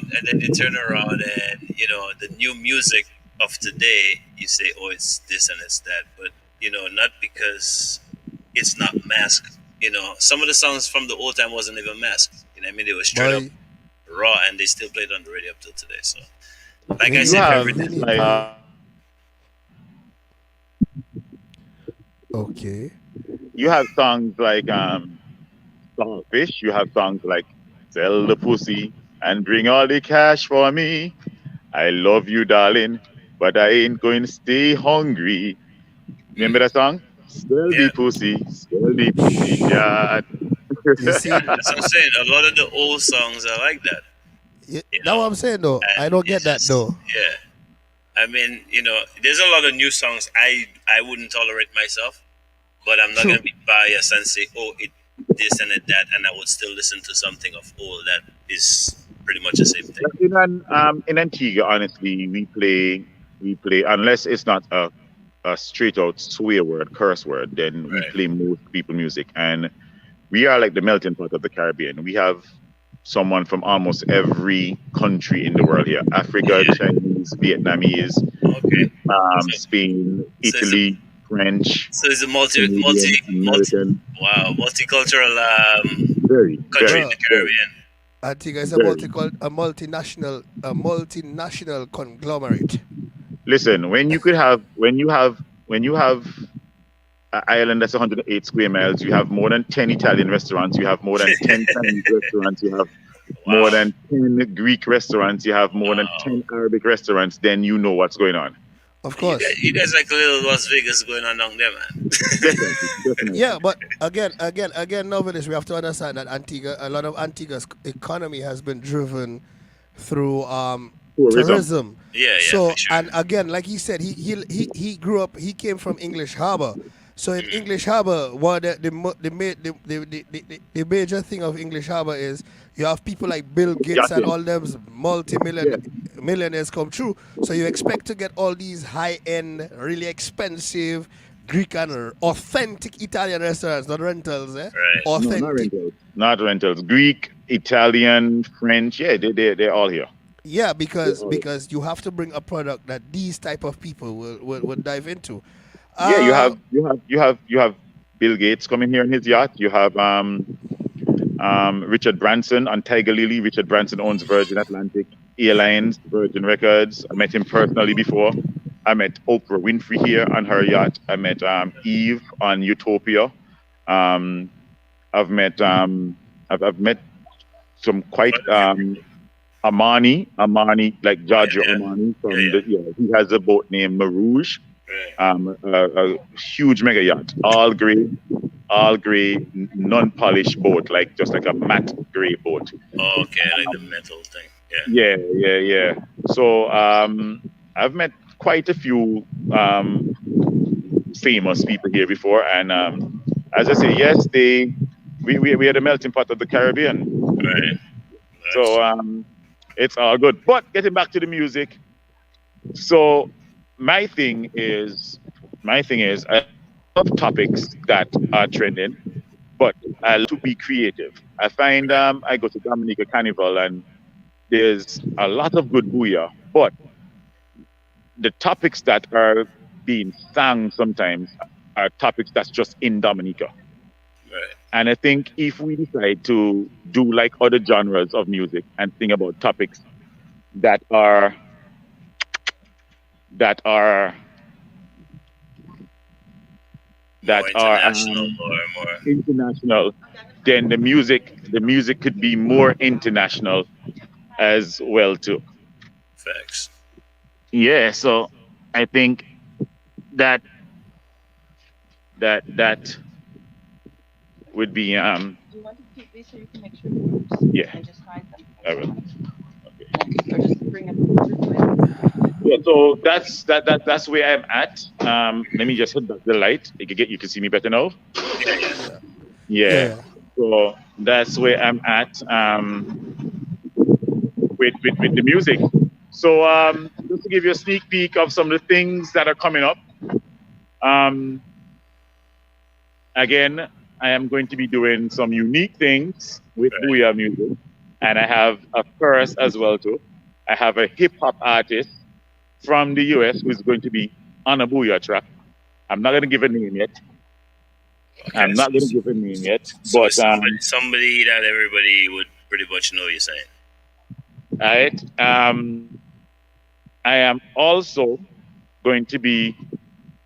and the new music of today, you say, oh, it's this and it's that, but not because it's not masked. Some of the songs from the old time wasn't even masked. You know what I mean? They were straight up Boy, raw, and they still played on the radio up till today. So, like when I You you said, have really like okay. you have songs like Starfish. You have songs like Sell the Pussy and Bring All the Cash for Me. I love you, darling, but I ain't going to stay hungry. Remember that song? Sell Yeah. the pussy, yeah. You see, that's what I'm saying. A lot of the old songs are like that. that's what I'm saying though. I don't get It's that just- though. Yeah. I mean, there's a lot of new songs I wouldn't tolerate myself, but I'm not True. gonna be biased and say, oh, it this and it that, and I would still listen to something of old that is pretty much the same thing. In Antigua, honestly, we play unless it's not a a straight out swear word, curse word, then we Right. play most people music. And we are like the melting pot of the Caribbean. We have someone from almost every country in the world here: Africa, Yeah. Chinese, Vietnamese, Okay. So, Spain, so it's a Italy, French, so it's a Canadian, American. wow, multicultural Very, country in very, the Bro, very, Caribbean. Antigua is very. a multinational conglomerate. Listen, when you have an island that's 108 square miles, you have more than 10 Italian restaurants, you have more than 10 Chinese restaurants, you have more Wow. than 10 Greek restaurants, you have more than Wow. 10 Arabic restaurants, then you know what's going on. Of You guys, course. you guys like a little Las Vegas going on down there, man. Definitely, definitely. Yeah, but again, novelist, we have to understand that Antigua, a lot of Antigua's economy has been driven through Tourism. tourism. Yeah, yeah, for So, sure. and again, like he said, he grew up. He came from English Harbor. So in English Harbor, what the major thing of English Harbor is you have people like Bill Gates and Yachting. all them Yeah. millionaires come through. So you expect to get all these high end, really expensive Greek and authentic Italian restaurants, not rentals, eh? Right. No, not Authentic. rentals. Not rentals. Greek, Italian, French. Yeah, they're all here. Yeah, They're all here. because you have to bring a product that these type of people will dive into. Yeah, you Uh have you have Bill Gates coming here in his yacht. You have Richard Branson on Tiger Lily. Richard Branson owns Virgin Atlantic Airlines, Virgin Records. I met him personally before. I met Oprah Winfrey here on her yacht. I met Eve on Utopia. Um, I've met some quite Amani, like Giorgio Yeah, Amani from yeah. he has a boat named Marouge, Right. a huge mega yacht, all gray, non-polished boat, like just like a matte gray boat. Oh, okay, like the metal thing. Yeah. Yeah. So I've met quite a few famous people here before, and as I say, yes, we are the melting pot of the Caribbean. Right. So it's all good. But getting back to the music, so I love topics that are trending, but I love to be creative. I find I go to Dominica Carnival and there's a lot of good booyah, but the topics that are being sung sometimes are topics that's just in Dominica. Right. And I think if we decide to do like other genres of music and think about topics that are that are More that are international, more. international, then the music could be more international as well too. Facts. Yeah, so I think that that would be Do you want to keep these so you can make sure it works? Yeah. And just hide them? I will. Or just bring up the Yeah, so that's where I'm at. Let me just hit back the light. You can see me better now. Yeah, yeah. Yeah. So that's where I'm at with the music. So just to give you a sneak peek of some of the things that are coming up. Again, I am going to be doing some unique things with Right. Booyah music, and I have a first as well too. I have a hip hop artist from the US who is going to be on a Booyah track. I'm not going to give a name yet. Okay, I'm not so- going to give a name yet, So but it's somebody that everybody would pretty much know you're saying. right. I am also going to be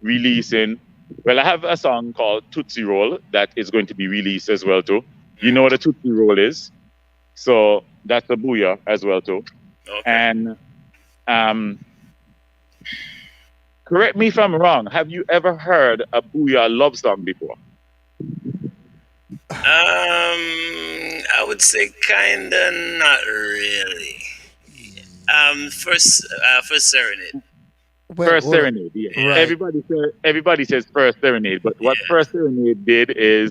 releasing. Well, I have a song called Tootsie Roll that is going to be released as well too. You know what a Tootsie Roll is, so that's a Booyah as well too. Okay. And correct me if I'm wrong. Have you ever heard a Booyah love song before? I would say kinda not really. First serenade. First Serenade, yeah. Right. Everybody says First Serenade, but what Yeah. First Serenade did is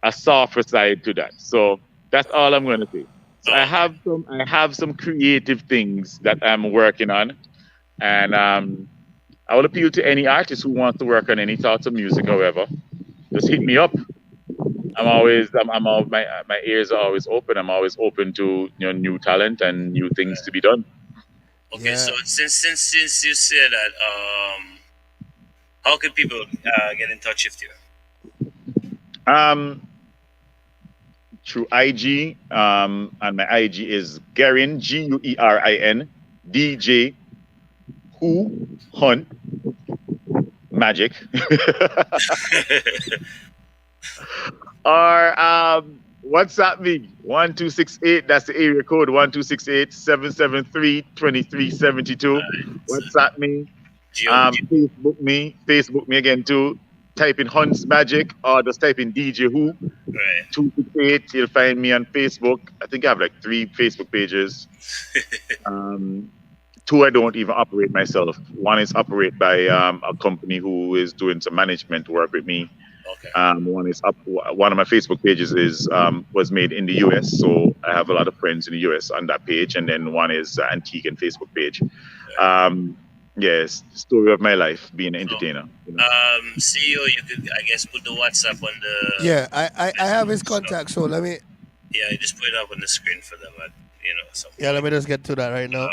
a softer side to that. So that's all I'm going to say. So I have some creative things that I'm working on, and I will appeal to any artist who wants to work on any sorts of music. However, just hit me up. My ears are always open. I'm always open to new talent and new things to be done. Okay, so Yeah. since you said that, how can people get in touch with you? Um, through IG, and my IG is Guerin Guerin DJ Who Hunt Magic. Or WhatsApp me 1268. That's the area code 1268-773-2372. WhatsApp me. Geo, Facebook me again too. Type in Hunt's Magic or just type in DJ Who right? 268. You'll find me on Facebook. I think I have like 3 Facebook pages. 2 I don't even operate myself. 1 is operated by a company who is doing some management work with me. Okay. One of my Facebook pages is was made in the US, so I have a lot of friends in the US on that page, and then one is Antique and Facebook page. Yes, story of my life being an entertainer. CEO, you could, I guess, put the WhatsApp on the. Yeah, I have his contact, so let me. Yeah, you just put it up on the screen for them. Yeah, let me just get to that right now.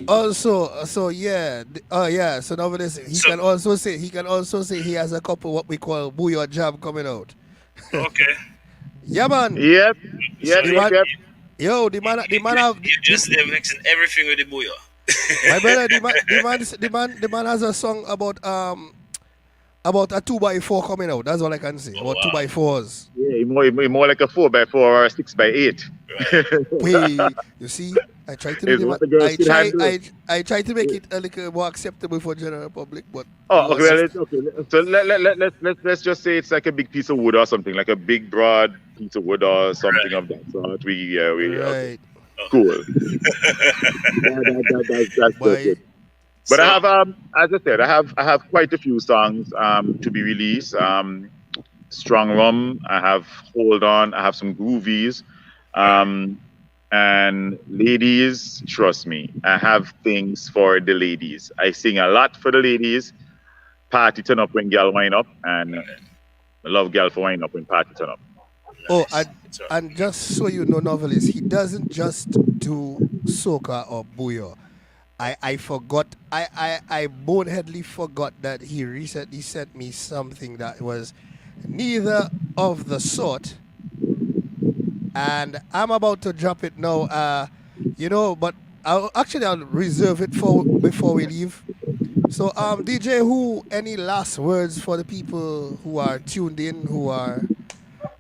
Also, so yeah, so now this he can also say he has a couple what we call Booyah Jam coming out. Okay. Yeah, man. Yep. Yo, the man have. You just they're mixing everything with the booyah. My brother, the man has a song about a 2x4 coming out. That's all I can say. About 2x4s. Yeah, more like a 4x4 or a 6x8. Wait, you see, I try to make I try to make it a little more acceptable for general public, but okay. So let's just say it's like a big piece of wood or something, like a big broad piece of wood or something of that sort. right. Cool. That's good. But I have, as I said, I have quite a few songs to be released. Strong Rum. I have Hold On. I have some groovies. And ladies, trust me, I have things for the ladies. I sing a lot for the ladies. Party turn up when gal wind up, and I love gal for wind up when party turn up. Oh, and just so you know, Novelist, he doesn't just do soca or booyah. I forgot. I boneheadly forgot that he recently sent me something that was neither of the sort. And I'm about to drop it now. But I'll reserve it for before we leave. So, DJ, who any last words for the people who are tuned in, who are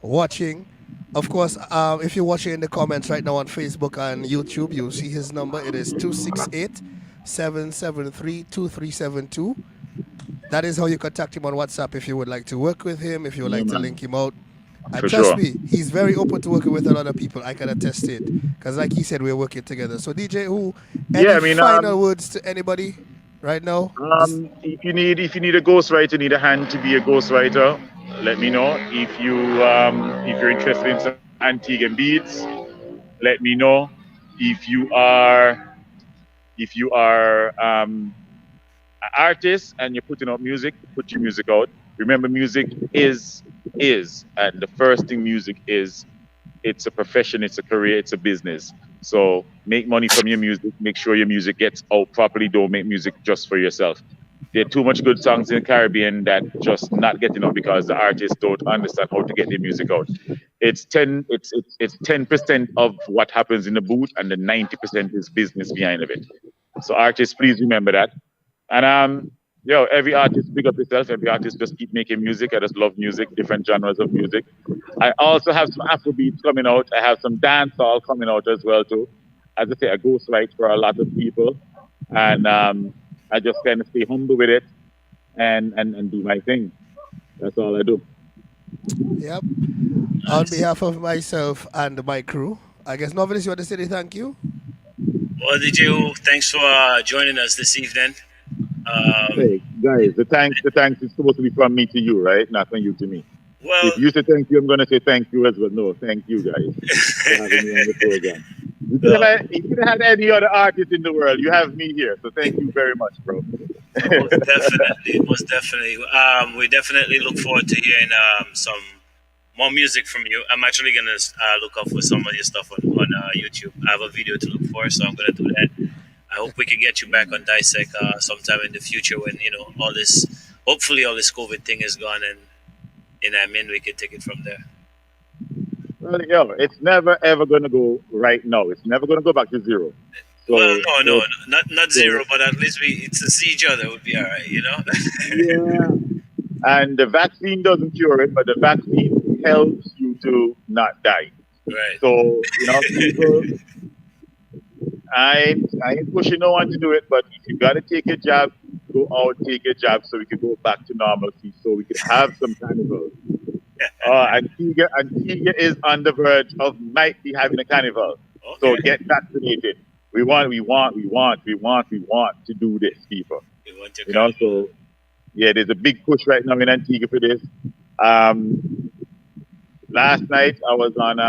watching? Of course, if you're watching in the comments right now on Facebook and YouTube, you'll see his number. It is 268-773-2372. That is how you contact him on WhatsApp if you would like to work with him, if you would like to link him out. And trust me, he's very open to working with a lot of people. I can attest to it. Because like he said, we're working together. So DJ, any final words to anybody right now? If you need a ghostwriter, need a hand to be a ghostwriter, let me know. If you're interested in some antique and beats, let me know. If you are an artist and you're putting out music, put your music out. Remember, music is, and the first thing music is, it's a profession, it's a career, it's a business. So make money from your music. Make sure your music gets out properly. Don't make music just for yourself. There are too much good songs in the Caribbean that just not getting out because the artists don't understand how to get their music out. It's 10% of what happens in the booth, and the 90% is business behind of it. So artists, please remember that. And every artist, big up yourself. Every artist just keep making music. I just love music, different genres of music. I also have some Afrobeats coming out. I have some dancehall coming out as well too. As I say, I ghostwrite for a lot of people, and I just kind of stay humble with it and do my thing. That's all I do. Yep. On behalf of myself and my crew, I guess Novelist, you want to say thank you? Well, DJ, thanks for joining us this evening. Hey guys, the thanks is supposed to be from me to you, right? Not from you to me. Well, if you say thank you, I'm gonna say thank you as well. No, thank you guys for having me on the program. You could have had any other artist in the world. You have me here, so thank you very much, bro. Most definitely, most definitely. We definitely look forward to hearing some more music from you. I'm actually gonna look up for some of your stuff on YouTube. I have a video to look for, so I'm gonna do that. I hope we can get you back on Dissect sometime in the future when all this, hopefully all this COVID thing is gone, and I mean we can take it from there. Well, yo, it's never ever gonna go right now. It's never gonna go back to zero. So, Well, no, so, not so zero, but at least we to see each other would be all right, yeah. And the vaccine doesn't cure it, but the vaccine helps you to not die. Right. So, people, I ain't pushing no one to do it, but if you gotta take a jab, go out, take a jab so we can go back to normalcy, so we can have some carnival. Antigua is on the verge of might be having a carnival. Okay. So get vaccinated. We want to do this, people. We want to So yeah, there's a big push right now in Antigua for this. Last night I was on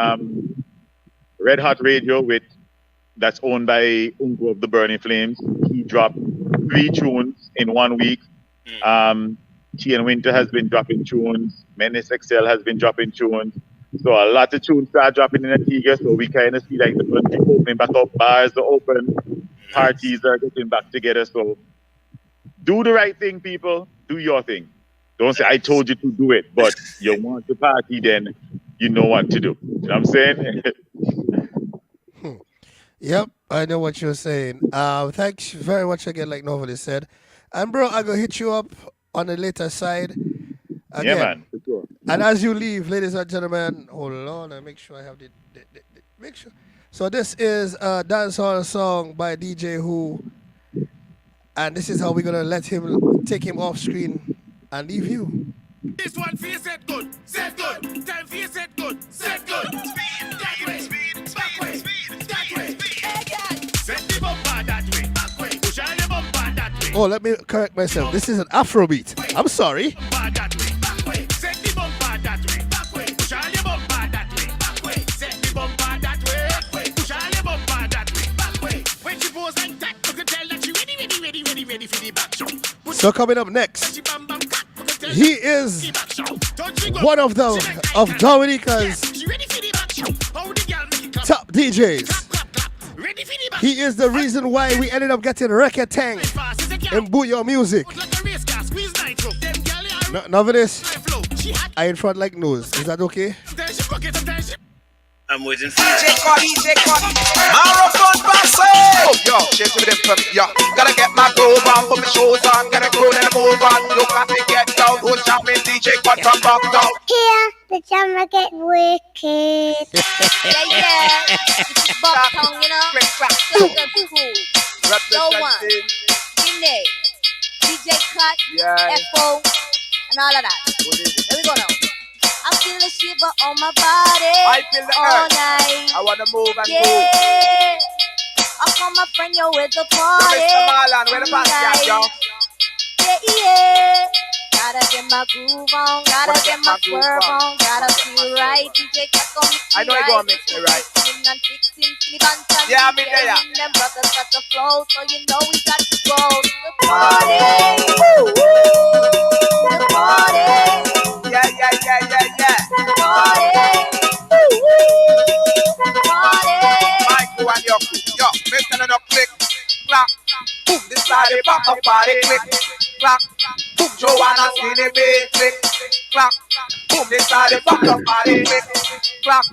Red Hot Radio that's owned by Uncle of the Burning Flames. He dropped 3 tunes in 1 week. T and Winter has been dropping tunes. Menace XL has been dropping tunes. So a lot of tunes start dropping in Antigua. So we kind of see like the country opening back up. Bars are open. Parties are getting back together. So do the right thing, people. Do your thing. Don't say I told you to do it, but you want to party, then you know what to do. You know what I'm saying? Yep, I know what you're saying. Thanks very much again, like Novely said. And bro, I gonna hit you up on the later side. Again. Yeah, man. For sure. And as you leave, ladies and gentlemen, hold on, I make sure I have the make sure. So this is a dancehall song by DJ Who, and this is how we're gonna let him take him off screen and leave you. This one for you set good, time for you set good, that way, back way, that way, set the bumper that way, back way, push on your bumper that way. Oh, let me correct myself. This is an Afrobeat. I'm sorry. Bumper that way, back way, set the bumper that way, back way, push on your bumper that way, back way, set the bumper that way, back way, push on your bumper that way, back way. When she pose like that, you can tell that she ready for the back shot. So coming up next, he is one of Dominica's top DJs. He is the reason why we ended up getting Record Tang in Booyah Music. Novelist, I in front like nose. Is that okay? I'm waiting for DJ Cut. Marathon Basso. Oh, yo, shake with them from yo. Gotta get my groove on, put my shoes on, gotta groove and move on. Look at me get down, who's jumping DJ Cut from back down. Here, the drummer get wicked. Yeah. Bob tongue, so good, cool. No one. Gine, DJ Cut, FO, and all of that. There we go now. I feel a shiver on my body. I feel the all earth. night. I wanna move and Yeah. move. I call my friend, yo, with the party. Mr. Marlon, where the pass at, yo? Yeah. Gotta get my groove on, gotta get my swerve on, gotta feel right. DJ Cut gon' mix I know you gonna mix me right. Yeah, I'm in there. Them brothers got the flow, so you know we got to go to the party. The party. Yeah. The party. The party. Michael and your crew. Yo, Mr. No click. Clap. Boom, this side the back up party click. Clap. Boom, Joanna skinny beat click. Clap. Boom, this side the back up party click. Clap.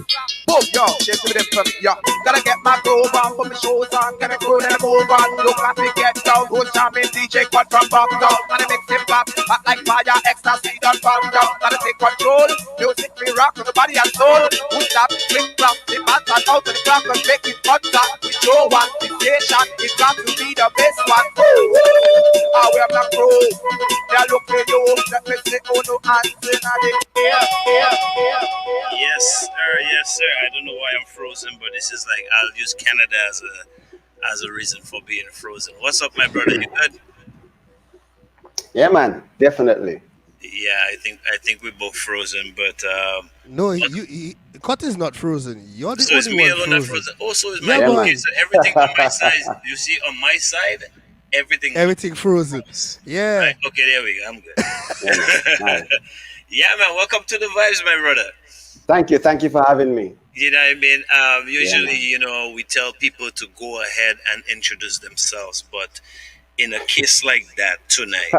Boom, yo, shake with them from yo. Gotta get my groove on, put my shoes on, gotta groove and move on. Look at me get down, who's jumping DJ Cut from back down. And it makes him clap, hot like fire, ecstasy done from down. Gotta take control, music me rock to the body and soul. Who stop, click, clap, the pants are out to the clock and make it contact. With Joe one, the station, it's got to be the best one. I wear black robe, they're looking you, let me see who no answer in the air. Yes, sir. I don't know why I'm frozen, but this is like I'll use Canada as a reason for being frozen. What's up, my brother? You good? Yeah, man, definitely. Yeah, I think we're both frozen, but No, Cut is not frozen. You're the so it's only me one alone that frozen. frozen. Also, is my Yeah, Yeah, okay. man. man. So everything on my side, you see, on my side, everything Everything frozen. froze. Yeah. Right? Okay, there we go. I'm Yeah, man. good. Nice. Yeah, man. Welcome to the vibes, my brother. Thank you. Thank you for having me. You know what I mean? Yeah, Usually, man. we tell people to go ahead and introduce themselves, but in a case like that tonight,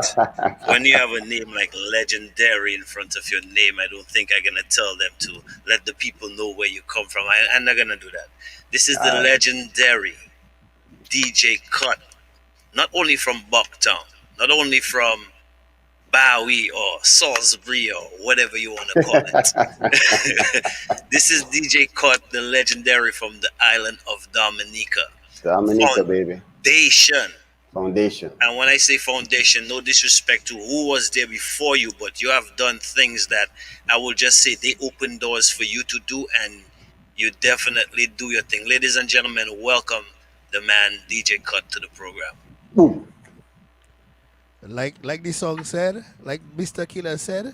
when you have a name like Legendary in front of your name, I don't think I'm gonna tell them to let the people know where you come from. I'm not gonna do that. This is the legendary DJ Cut, not only from Bucktown, not only from Bowie or Salisbury or whatever you want to call it. This is DJ Cut, the legendary from the island of Dominica. Dominica, baby. Foundation. Foundation. And when I say foundation, no disrespect to who was there before you, but you have done things that I will just say they open doors for you to do, and you definitely do your thing. Ladies and gentlemen, welcome the man DJ Cut to the program. Boom. Like the song said, like Mr. Killer said,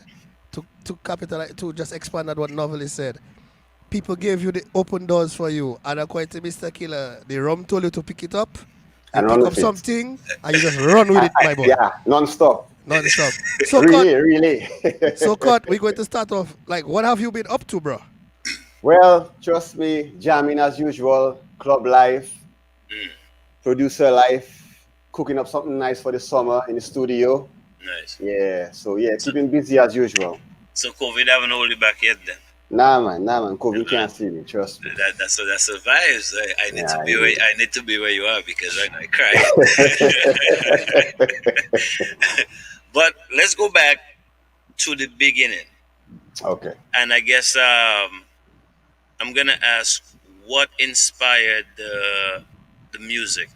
to capitalize, to just expand on what Novelist said. People gave you the open doors for you, and according to Mr. Killer, the rum told you to pick it up. You And pick run up with it. something, and you just run with it, my boy. Yeah, non-stop. Non-stop. So, Really. So, Cut, we're going to start off. Like, what have you been up to, bro? Well, trust me, jamming as usual, club life, producer life, cooking up something nice for the summer in the studio. Nice. Yeah, so yeah, keeping busy as usual. So COVID haven't hold you back yet then? Nah, man, COVID can't see me, trust me. That's the vibes. I need Yeah, to be I where know. I need to be where you are because right now I cry. But let's go back to the beginning. Okay. And I guess I'm gonna ask what inspired the music.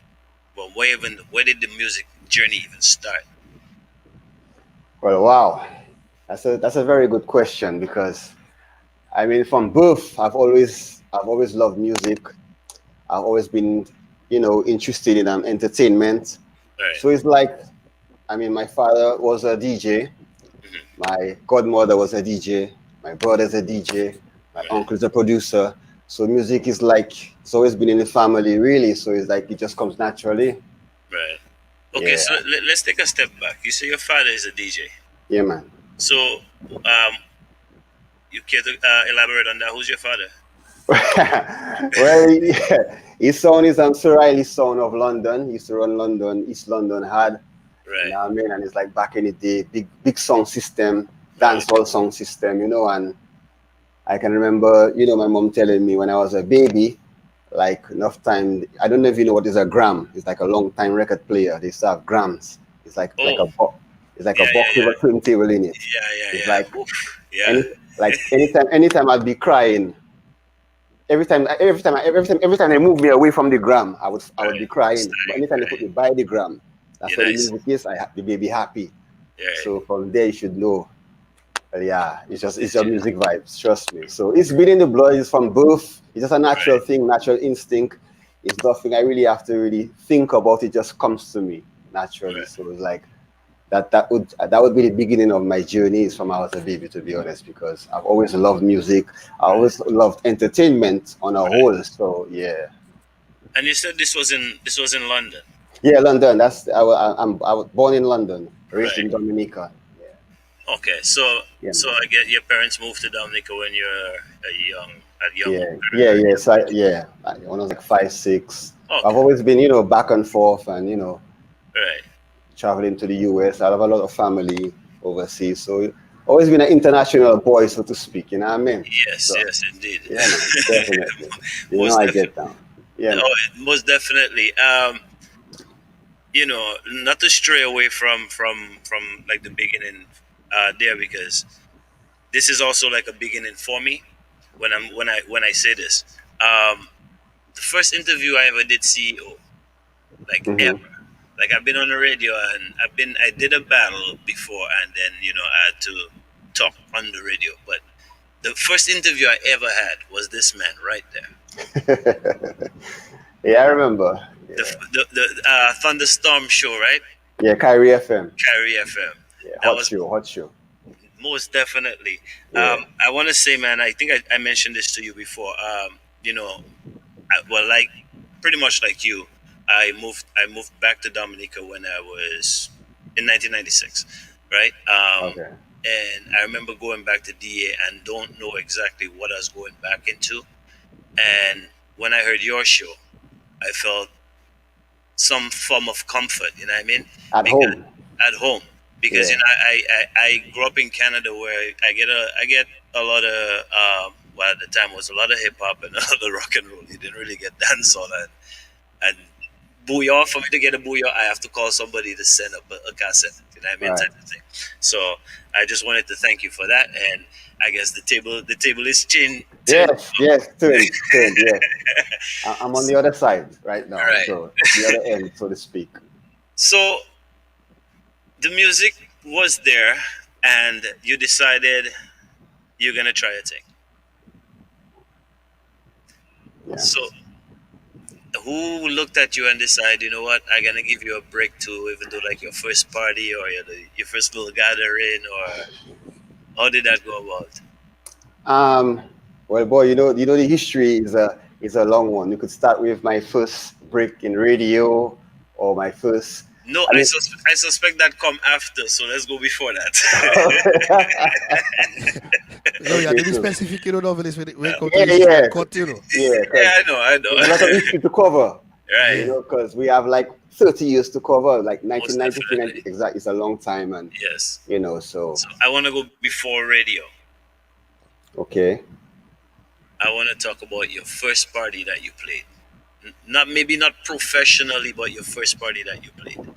Well, where did the music journey even start? Well, wow. That's a very good question because I mean from birth I've always loved music. I've always been, interested in entertainment. Right. So it's like, I mean, my father was a DJ, my godmother was a DJ, my brother's a DJ, my uncle's a producer. So music is like, it's always been in the family, really. So it's like, it just comes naturally. Right. Okay, Yeah. so let's take a step back. You say your father is a DJ. Yeah, man. So, you care to elaborate on that? Who's your father? Well, yeah, his sound is Sir Riley's sound of London. He used to run London, East London hard. Right. You know what I mean? And it's like back in the day, big song system, dancehall song system, and I can remember, my mom telling me when I was a baby, like enough time, I don't know if you know what is a gram. It's like a long time record player. They used to have grams. It's like a box. It's like a box with a turntable in it. It's like anytime I'd be crying, every time they move me away from the gram, I would be crying. But anytime they put me by the gram, that's what the music is. The baby happy. So from there you should know. Yeah, it's your music vibes. Trust me. So it's been in the blood. It's from birth. It's just a natural thing, natural instinct. It's nothing I really have to really think about. It just comes to me naturally. So it's like that would be the beginning of my journey is from I was a baby, to be honest, because I've always loved music. I always loved entertainment on a whole. So yeah. And you said this was in London. Yeah, London. I was born in London, raised in Dominica. Okay, so I get your parents moved to Dominica when you were young. Yeah. So when I was like 5, 6. Okay. I've always been, back and forth and Right. traveling to the US. I have a lot of family overseas, so always been an international boy, so to speak. You know what I mean? Yes, yes, indeed. Yeah, man, definitely. I get down. Yeah. Oh, most definitely. Not to stray away from like the beginning there, because this is also like a beginning for me when I say this. The first interview I ever did CEO, like ever. Like I've been on the radio and I did a battle before, and then I had to talk on the radio. But the first interview I ever had was this man right there. Yeah, I remember. Yeah. The Thunderstorm show, right? Yeah, Kyrie FM. Kyrie FM. Yeah, hot show. Most definitely. Yeah. I want to say, man, I think I mentioned this to you before. You know, well, like pretty much like you, I moved back to Dominica when I was in 1996, right? Okay. And I remember going back to DA and don't know exactly what I was going back into. And when I heard your show, I felt some form of comfort. You know what I mean? At home. At home, because Yeah. you know I grew up in Canada where I get a lot of well, at the time it was a lot of hip hop and a lot of rock and roll. You didn't really get dancehall and booyah. For me to get a booyah, I have to call somebody to send up a cassette. You know what I mean? Right. Type of thing. So I just wanted to thank you for that, and I guess the table is changed. Yes, turn, yeah. I'm on the other side right now, Right. so the other end, so to speak. So the music was there, and you decided you're gonna try a thing. Yeah. So who looked at you and decided, you know what, I'm gonna give you a break to even do like your first party or your first little gathering, or how did that go about? Well, boy, you know the history is a long one. You could start with my first break in radio, or my first. No, I mean, I suspect that come after, so let's go before that. No, you have to be specific, you know, novelist when it comes to Yeah, this yeah. cut, you know. Yeah, Yeah, I know. there's a lot of history to cover. Right. You know, because we have like 30 years to cover, like 1993. definitely. Exactly, it's a long time, and Yes. you know, so So I want to go before radio. okay. I want to talk about your first party that you played. Not professionally, but your first party that you played.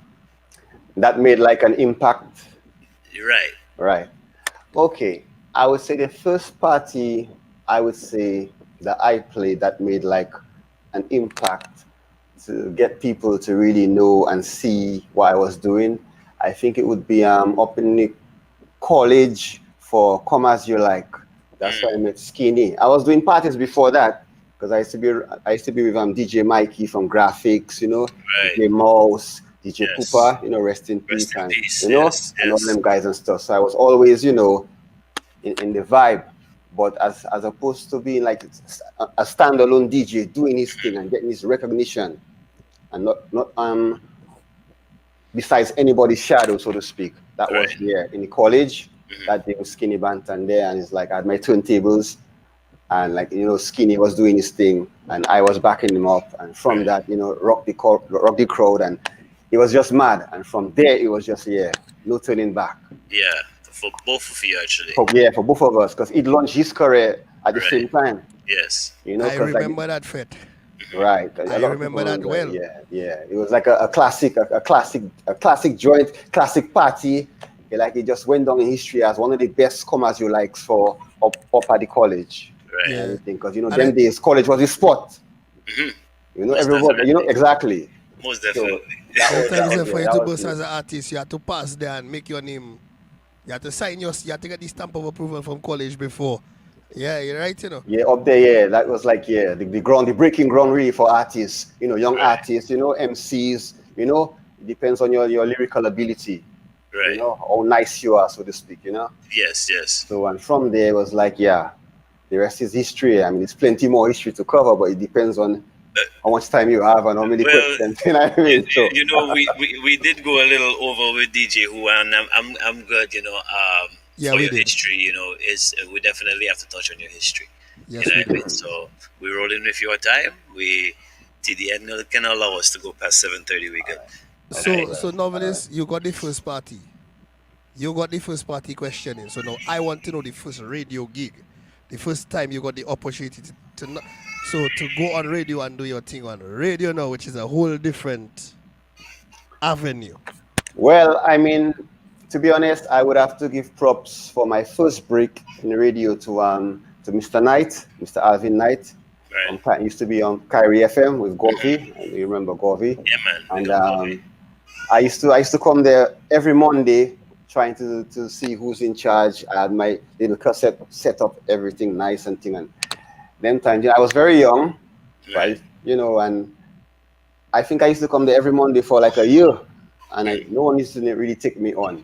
That made like an impact. You're right. Right. Okay. I would say the first party I would say that I played that made like an impact to get people to really know and see what I was doing. I think it would be up in the college for Come As You Like. That's why I met Skinny. I was doing parties before that because I used to be with DJ Mikey from Graphics, you know, Right. DJ Mouse, DJ Yes. Poopa, you know, rest in Rest peace, in and peace, you know, yes, and all yes. them guys and stuff. So I was always, you know, in the vibe. But as opposed to being like a standalone DJ doing his thing and getting his recognition, and not besides anybody's shadow, so to speak. That was Right. there in the college. That day was Skinny Bantan there, and it's like I had my turntables, and like you know, Skinny was doing his thing, and I was backing him up, and from that, you know, rock the crowd, and it was just mad, and from there it was just no turning back. Yeah, for both of you actually. For both of us, because he launched his career at the Right. same time. Yes. You know, I 'cause, like, remember that fit. right. A I lot of remember people that was like, well. Yeah. It was like a classic joint, classic party. Like it just went down in history as one of the best Come As You Likes for up at the college. Right. Yeah. Everything, because you know, And them I- days college was the spot. Mhm. You know, Most everybody. You know definitely. exactly. Most definitely. Sometimes for you to was bust it. as an artist, you have to pass there and make your name. You have to sign you have to get the stamp of approval from college before. Yeah, you're right, you know. Yeah, up there, that was like the breaking ground really for artists. You know, young Right. artists. You know, MCs. You know, it depends on your lyrical ability. Right. You know, how nice you are, so to speak. You know. Yes. Yes. So and from there it was like the rest is history. I mean, it's plenty more history to cover, but it depends on how much time you have and how many Well, questions. You know what I mean? So You know, we did go a little over with DJ Who, and I'm good. You know, Yeah, for we your did. history, you know, is we definitely have to touch on your history. Yes, You know we what I mean? did. So we roll in with your time. We TDN can allow us to go past 7:30. We good. So novelist, you got the first party. You got the first party questioning. So now I want to know the first radio gig. The first time you got the opportunity to go on radio and do your thing on radio now, which is a whole different avenue. well, I mean, to be honest, I would have to give props for my first break in the radio to Mr. Knight, Mr. Alvin Knight. Right. Used to be on Kyrie FM with Govey. You remember Govey? Yeah, man. We And don't know it. I used to come there every Monday trying to see who's in charge. I had my little cassette set up, everything nice and thing. And them times, I was very young, right? You know, and I think I used to come there every Monday for like a year, and no one used to really take me on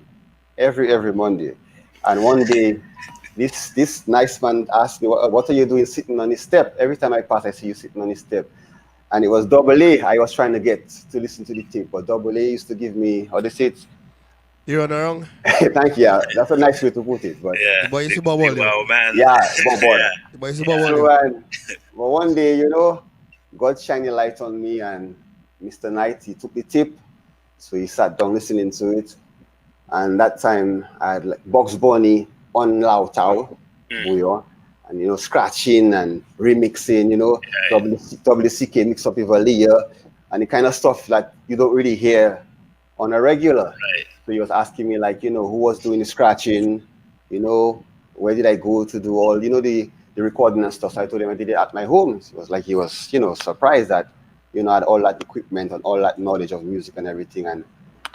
every Monday. And one day, this nice man asked me, what are you doing sitting on the step? Every time I pass, I see you sitting on the step. And it was double A I was trying to get to listen to the tape, but double A used to give me, how they say it? You're on the wrong. Thank you. Yeah, that's a nice way to put it. But Yeah, The boy is the, super the volume. wow man. yeah, Bob Yeah, Baller. The boy is super yeah, So, volume. but one day, you know, God shined a light on me, and Mr. Knight, he took the tip. So he sat down listening to it. And that time, I had like Bugs Bunny on Lao Tao, Bouillon, and, you know, scratching and remixing, you know, WCK mix up with a layer, and the kind of stuff that you don't really hear on a regular. right. So he was asking me, like, you know, who was doing the scratching, you know, where did I go to do all, you know, the recording and stuff. So I told him I did it at my home. So it was like he was, you know, surprised that, you know, I had all that equipment and all that knowledge of music and everything. And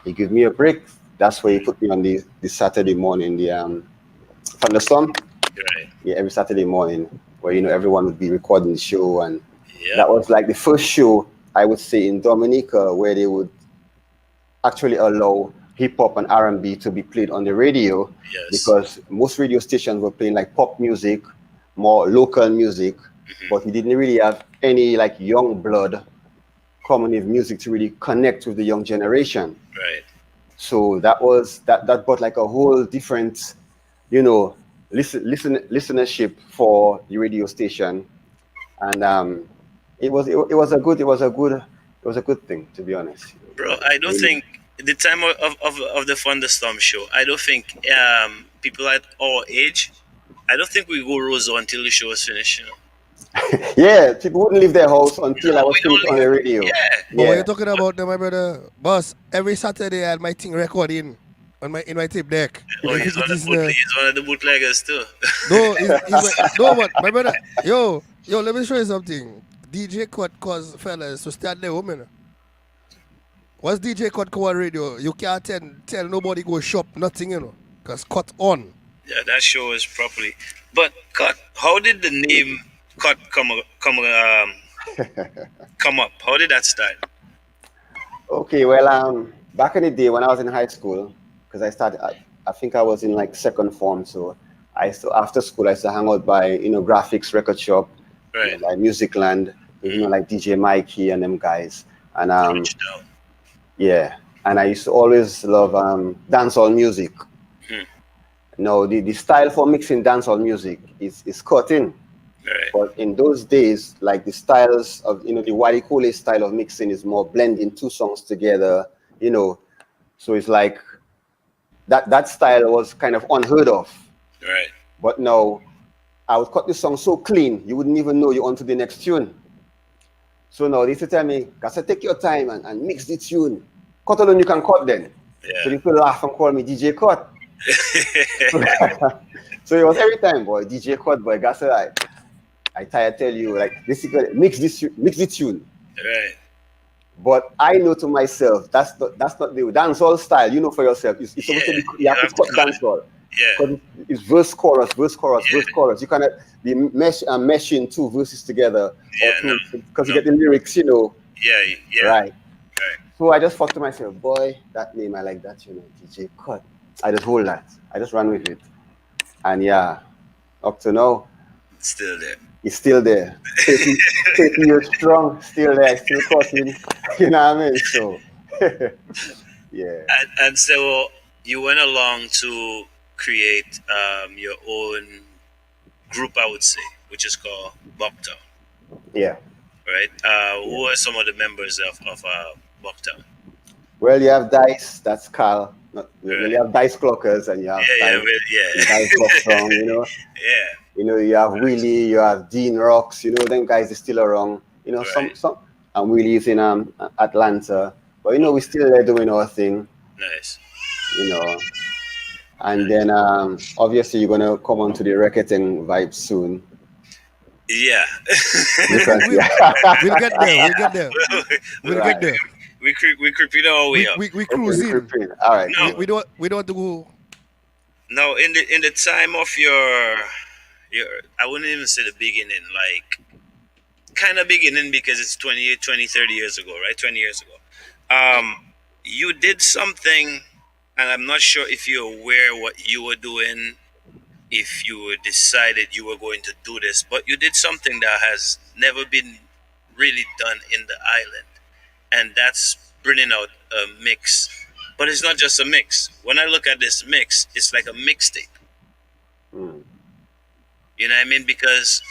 he gave me a break. That's where he put me on the Saturday morning, the thunderstorm. Right. Yeah, every Saturday morning, where, you know, everyone would be recording the show, and Yeah. that was like the first show I would say in Dominica where they would actually allow hip hop and R&B to be played on the radio, Yes. because most radio stations were playing like pop music, more local music, but he didn't really have any like young blood coming with music to really connect with the young generation. Right. So that brought like a whole different, you know, listenership for the radio station, and it was a good thing, to be honest. Bro, I don't Really. think the time of the Thunderstorm show, I don't think people at our age, I don't think we go Roseau until the show is finished, you know. Yeah, people wouldn't leave their house until I No, was we don't finished on leave. the radio. Yeah. But what Yeah. you talking about there, my brother? Boss, every Saturday I had my thing recording on my in my tape deck. Oh, If he's it one of is, he's one of the bootleggers too. no, no, but my brother, yo, let me show you something. DJ Cut cause fellas to start their woman. Once DJ Cut come on radio, you can't tell nobody go shop, nothing, you know. Cause Cut on. Yeah, that show is properly. But Cut, how did the name Cut come up? How did that start? Okay, well, back in the day when I was in high school, because I think I was in like second form, so after school I used to hang out by, you know, graphics record shop, you Right. know, like Musicland, you know, like DJ Mikey and them guys, and Reached out. yeah, and I used to always love dancehall music. Hmm. No, the style for mixing dancehall music is cutting. Right. But in those days, like the styles of, you know, the Wally Cooley style of mixing is more blending two songs together, you know. So it's like that style was kind of unheard of. Right. But now I would cut the song so clean, you wouldn't even know you're on to the next tune. So now they used to tell me, Gasa, take your time and mix the tune. Cut alone, you can cut then. Yeah. So people laugh and call me DJ Cut. So it was every time, boy, DJ Cut, boy, Gasa, I tell you, like, basically, mix the tune. Right. But I know to myself, that's not the dancehall style. You know for yourself, it's supposed to be, you have to cut dancehall. Yeah. Because it's verse, chorus, verse, chorus, verse, chorus. You cannot be meshing two verses together. Yeah, Because you get the lyrics, you know. Yeah. Yeah. Right. Right. So I just thought to myself, boy, that name, I like that, you know, DJ Cut. I just hold that. I just run with it. And yeah, up to now, Still there. it's still there. 30 years strong, still there, still cutting. You know what I mean? So, yeah. And so you went along to create your own group, I would say, which is called Bucktown, Yeah. right? Who are some of the members of Bucktown? Well, you have Dice, that's Carl. Well, Right. you have Dice Clockers and you have Yeah, Dice Bucktown, you know. yeah. You know, you have Willie, you have Dean Rocks, you know, them guys are still around. You know, Right. some and Willie's in Atlanta. But you know, we're still there doing our thing, Nice. you know. And then obviously you're gonna come onto the racketing vibe soon. Yeah. Because, We'll get there. We'll Right. get there. we creeping our way up. We Okay, cruising. all right. No. We don't want to go. Now, in the time of your I wouldn't even say the beginning, like kind of beginning because it's 20, 30 years ago, right? 20 years ago. You did something, and I'm not sure if you're aware what you were doing if you decided you were going to do this, but you did something that has never been really done in the island, and that's bringing out a mix. But it's not just a mix. When I look at this mix, it's like a mixtape. Mm. You know what I mean? Because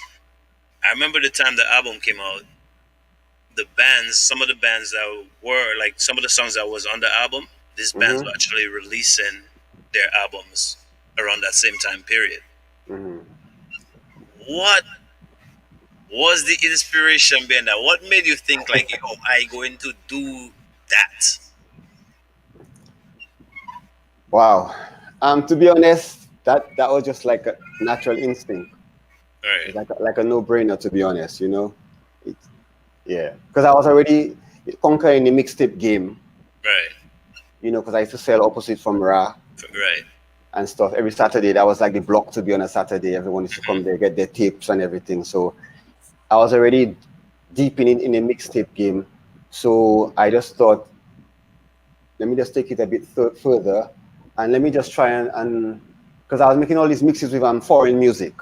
I remember the time the album came out, the bands, some of the bands that were like some of the songs that was on the album, these bands Mhm. were actually releasing their albums around that same time period. Mhm. What was the inspiration behind that? What made you think like, yo, I going to do that? Wow. To be honest, that was just like a natural instinct. Right, It's like a no-brainer, to be honest. It, yeah. Because I was already conquering the mixtape game. right, Because I used to sell opposite from Ra right. and stuff every Saturday. That was like the block to be on a Saturday. Everyone used to come there, get their tapes and everything. So I was already deep in the mixtape game. So I just thought, let me just take it a bit further, and let me just try and because I was making all these mixes with foreign music,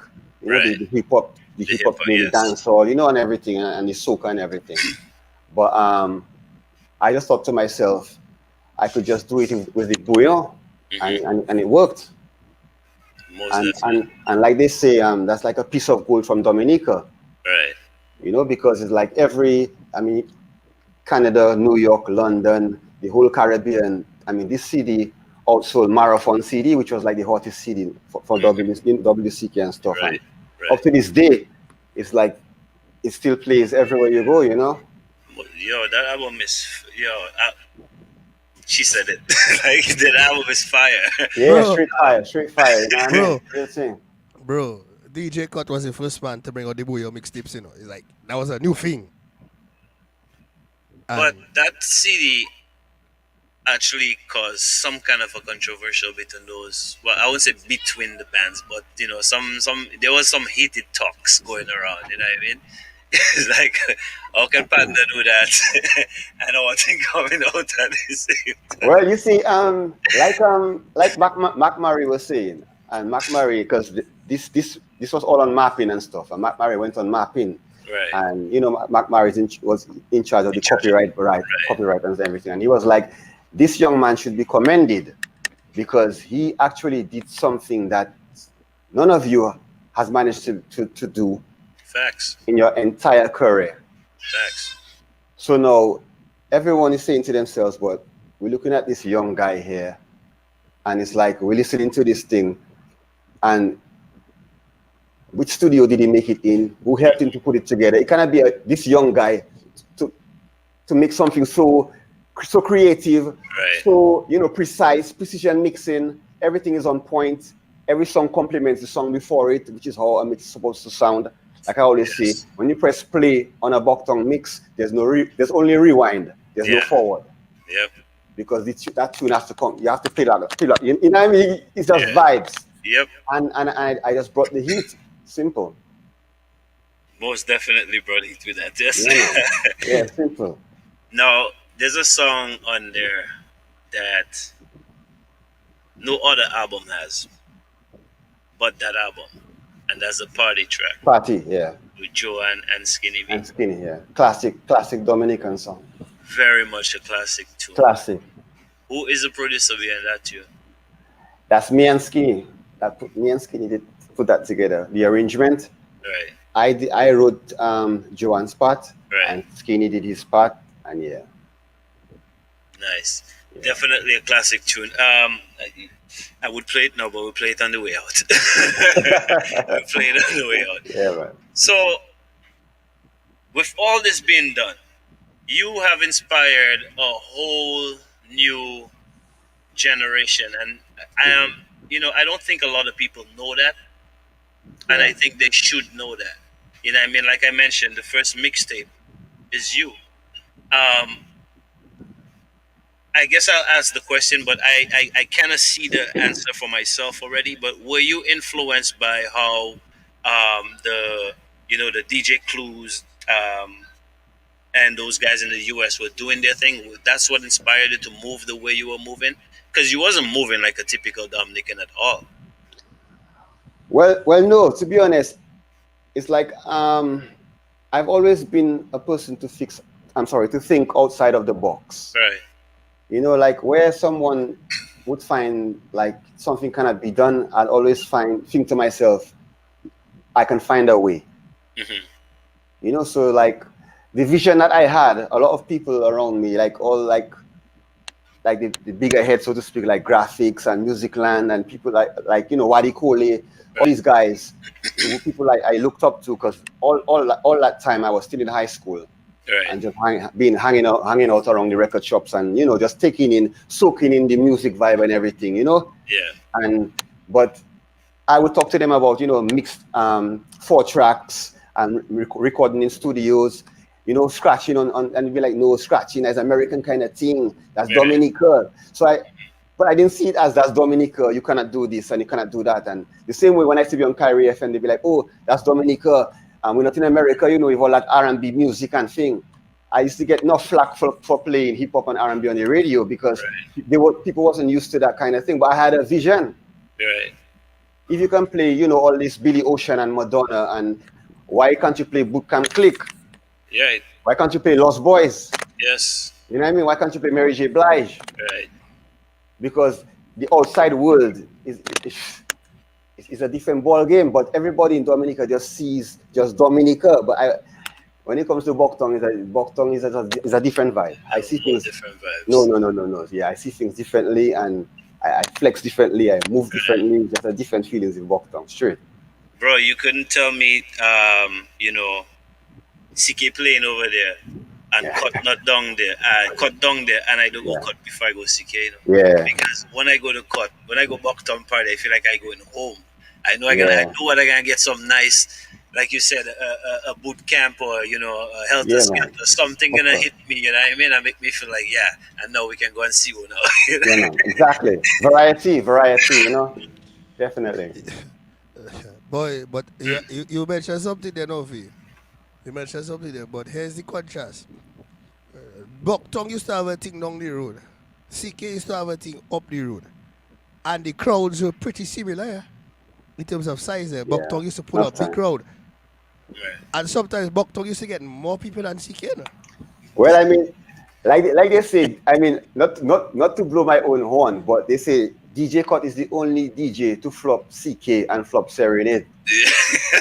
Right. the hip hop, the The hip hop, hip-hop, the yes. dancehall, and everything, and the soca and everything. But I just thought to myself, I could just do it with the bouillon, and it worked. Most And, definitely. and like they say, that's like a piece of gold from Dominica, Right, because it's like Canada, New York, London, the whole Caribbean. This CD outsold Marathon CD, which was like the hottest CD for WCK and stuff. right, And up to this day, it's like it still plays everywhere you go. Yo, that album is she said it. Like that album is fire. Yeah, Bro. straight fire. You know what I mean? Real thing. Bro, DJ Cut was the first man to bring out the Booyah mixtapes, It's like, that was a new thing. But that CD actually caused some kind of a controversial between those. Well, I wouldn't say between the bands, but some there was some heated talks going around. You know what I mean? It's like, how can Panda do that? And I want thing coming out at the same time. Well, you see, like Mac Murray was saying, and Mac Murray, because this was all on mapping and stuff, and Mac Murray went on mapping, Right. and Mac Murray was in charge of the copyright and everything, and he was like, this young man should be commended because he actually did something that none of you has managed to do Facts. in your entire career. Facts. So now everyone is saying to themselves, but we're looking at this young guy here, and it's like we're listening to this thing, and which studio did he make it in? Who helped him to put it together? It cannot be this young guy to make something so creative, Right. so precise, precision mixing. Everything is on point. Every song complements the song before it, which is how a mix is supposed to sound. Like I always say, when you press play on a Bokton mix, there's there's only rewind. There's no forward. Yep. Because that tune has to come. You have to play that. You know what I mean? It's just vibes. Yep. And I just brought the heat. Simple. Most definitely brought it to that. Yes. Yeah, simple. Now, there's a song on there that no other album has, but that album, and that's a party track Party, yeah. with Joe and Skinny V. And Skinny, yeah. Classic Dominican song. Very much a classic tune. Classic. Who is the producer behind that tune? That's me and Skinny. Me and Skinny did put that together. The arrangement. Right. I wrote Joanne's part, Right. and Skinny did his part, and yeah. Nice. Definitely a classic tune. I would play it now, but we'll play it on the way out. We'll play it on the way out. Yeah, man. So, with all this being done, you have inspired a whole new generation, and I don't think a lot of people know that, and I think they should know that. You know what I mean? Like I mentioned, the first mixtape is you. I guess I'll ask the question, but I kind of see the answer for myself already. But were you influenced by how the DJ Clues and those guys in the US were doing their thing? That's what inspired you to move the way you were moving? Because you wasn't moving like a typical Dominican at all. Well, no. To be honest, it's like I've always been a person to fix. I'm sorry, to think outside of the box. Right. You know, like where someone would find like something cannot be done, I'll always think to myself, I can find a way. Mm-hmm. You know, so like the vision that I had, a lot of people around me, like all like the bigger heads, so to speak, like graphics and music land and people like Wadi Kole, all these guys, people like I looked up to because all that time I was still in high school. Right. And just hanging out around the record shops and just soaking in the music vibe and everything, Yeah. But I would talk to them about mixed 4 tracks and recording in studios, scratching on and be like, no, scratching as American kind of thing, that's Dominica. But I didn't see it as that's Dominica, you cannot do this and you cannot do that. And the same way when I see you on Kyrie FM, they be like, oh, that's Dominica. We're not in America, with all that R&B music and thing. I used to get no flack for playing hip hop and R&B on the radio because people wasn't used to that kind of thing. But I had a vision. Right. If you can play, all this Billy Ocean and Madonna, and why can't you play Bootcamp Click? Yeah. Why can't you play Lost Boys? Yes. You know what I mean? Why can't you play Mary J. Blige? Right. Because the outside world is a different ball game, but everybody in Dominica just sees just Dominica. But when it comes to Bokton, Bokton is a different vibe. I see things different vibes. No. Yeah, I see things differently, and I flex differently. I move differently. Just a different feelings in Bokton. Straight. Bro, you couldn't tell me, CK playing over there and cut not down there. Cut down there, and I don't go cut before I go CK. Yeah. Because when I go Bokton party, I feel like I going home. I know I know what I'm gonna get some nice, like you said, a boot camp or a helter skelter or something gonna hit me. You know what I mean? And make me feel like and now we can go and see one now. Yeah, man. Exactly. Variety. Definitely. Boy, but you mentioned something there, Novi. You mentioned something there, but here's the contrast. Bokton used to have a thing down the road. CK used to have a thing up the road. And the crowds were pretty similar in terms of size there. Bokton used to pull up big crowd. Right. And sometimes Bokton used to get more people than CK. No? Well, I mean, like they say, I mean, not to blow my own horn, but they say DJ Cut is the only DJ to flop CK and flop Serenade.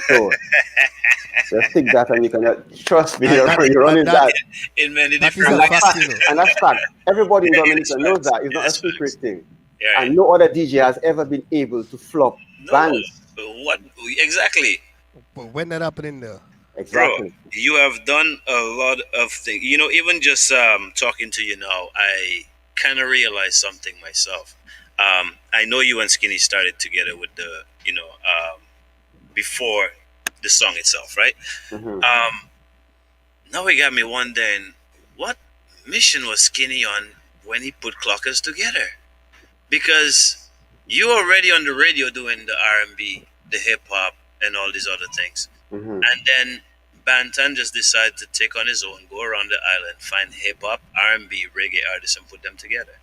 So just think that, and you can trust me. You're running that. In many That different is a ways. fact, And that's fact. Everybody in Dominica knows that. It's not a secret thing. Yeah. And no other DJ has ever been able to flop bands. What exactly? But when that happening there? Exactly. Bro, you have done a lot of things. Even just talking to you now, I kind of realized something myself. I know you and Skinny started together with the, before the song itself, right? Mm-hmm. Now it got me wondering, what mission was Skinny on when he put Clockers together? Because you already on the radio doing the R&B, the hip hop, and all these other things. Mm-hmm. And then Bantan just decided to take on his own, go around the island, find hip hop, R&B, reggae artists, and put them together.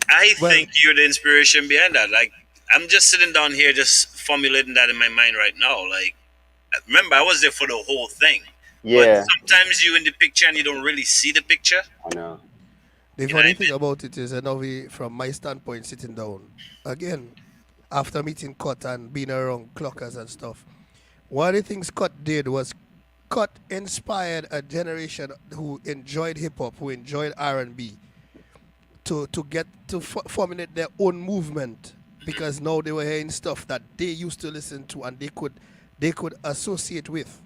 I think you're the inspiration behind that. Like, I'm just sitting down here, just formulating that in my mind right now. Like, remember, I was there for the whole thing. Yeah. But sometimes you in the picture and you don't really see the picture. I know. The funny thing about it is, from my standpoint, sitting down, again, after meeting Cut and being around clockers and stuff, one of the things Cut did was Cut inspired a generation who enjoyed hip-hop, who enjoyed R&B, to get to formulate their own movement, because now they were hearing stuff that they used to listen to and they could associate with.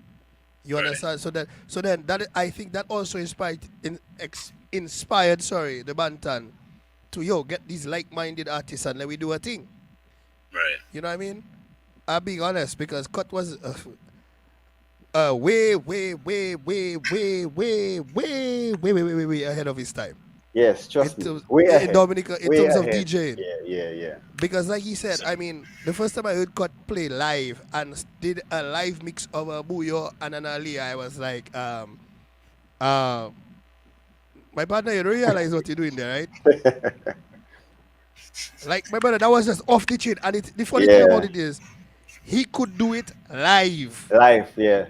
You understand? So then that, I think that also inspired the Bantan to get these like-minded artists and let we do a thing. Right. You know what I mean? I'll be honest, because Cut was way ahead of his time. Yes, trust me. In Dominica, in terms of DJing. Yeah. Because like he said, I mean, the first time I heard Cut play live and did a live mix of a Buyo and an Ali, I was like, my partner, you don't realize what you're doing there, right? Like my brother, that was just off the chain. And the funny thing about Yeah, it is, he could do it live. live, yeah.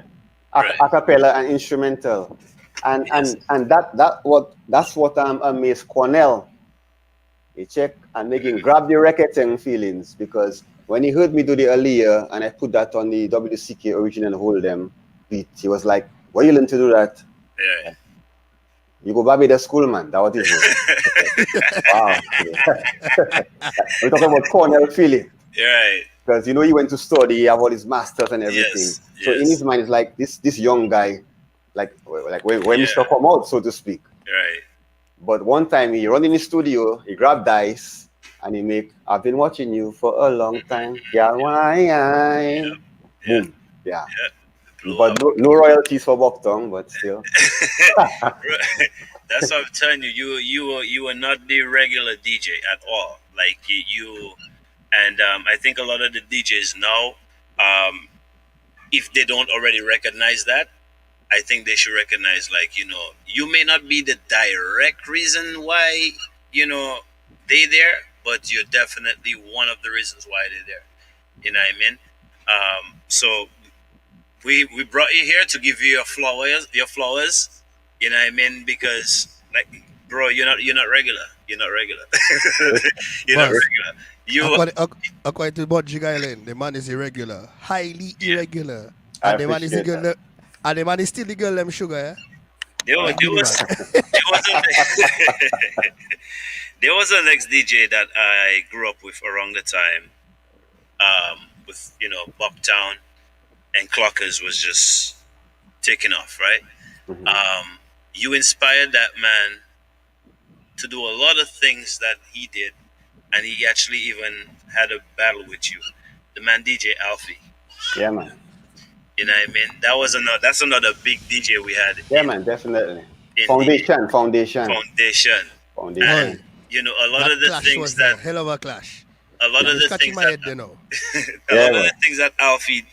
Right. Acapella and instrumental. And Yes. that's what amazed Cornell. He check and make him grab the record thing feelings because when he heard me do the Aliyah and I put that on the WCK original Hold Them beat, he was like, "Why you learn to do that? Yeah. You go back the school, man." That was his word. Wow. We're talking about Cornell Philly. Right. Because you know he went to study, he have all his masters and everything. Yes. So in his mind, it's like this young guy, like when Mr. come out, so to speak. Right. But one time he run in the studio, he grabbed dice, and he make, "I've been watching you for a long time. Yeah, why? Boom. Yeah. Blew But up. no royalties for Bucktown, but still. That's what I'm telling you. You were not the regular DJ at all. Like you and I think a lot of the DJs now, if they don't already recognize that, I think they should recognize, like, you may not be the direct reason why, they there, but you're definitely one of the reasons why they're there. You know what I mean? So we brought you here to give you your flowers. You know what I mean? Because, like, bro, you're not regular. You're not regular. You're not Boss, regular. according to Budgie Island, the man is irregular, highly irregular, I and the man is the appreciate girl. And the man is still the girl them sugar, yeah? There was, Like there Billy was, Man. there was a, there was an ex-DJ that I grew up with around the time, with, Bucktown and Clockers was just taking off, right? You inspired that man to do a lot of things that he did, and he actually even had a battle with you. The man DJ Alfie. Yeah, man. You know what I mean? That's another big DJ we had. Yeah, man, definitely. In Foundation. Foundation. And, a lot That of the clash things was that a hell of a clash. a lot of It's the catching things my that head, you know. a lot of man. the things that Alfie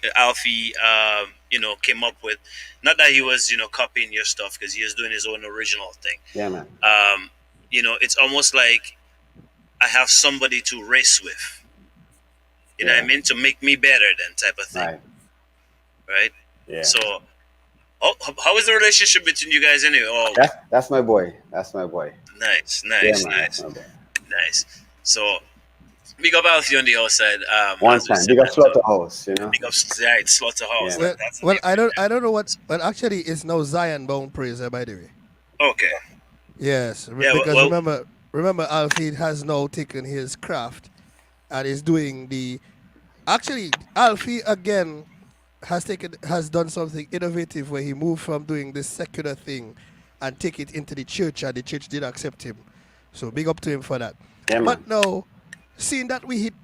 came up with. Not that he was copying your stuff, because he was doing his own original thing. Yeah, man. It's almost like I have somebody to race with. You know what I mean? To make me better, then, type of thing. Right? Yeah. So, how is the relationship between you guys anyway? Oh, That's my boy. That's my boy. nice, Yeah, nice, man. nice, That's my boy. nice. So, big up Alfie on the outside. One as we time, said, big up so Slaughterhouse, big up, right, Slaughterhouse. Yeah. That's Well, I don't know what. Well, actually, it's now Zion Bound Praise, by the way. okay. Yes, Yeah, because well- remember, Alfie has now taken his craft and is doing the. Actually, Alfie again has done something innovative where he moved from doing this secular thing and take it into the church, and the church did accept him. So big up to him for that. Yeah, man. But now, seeing that we hit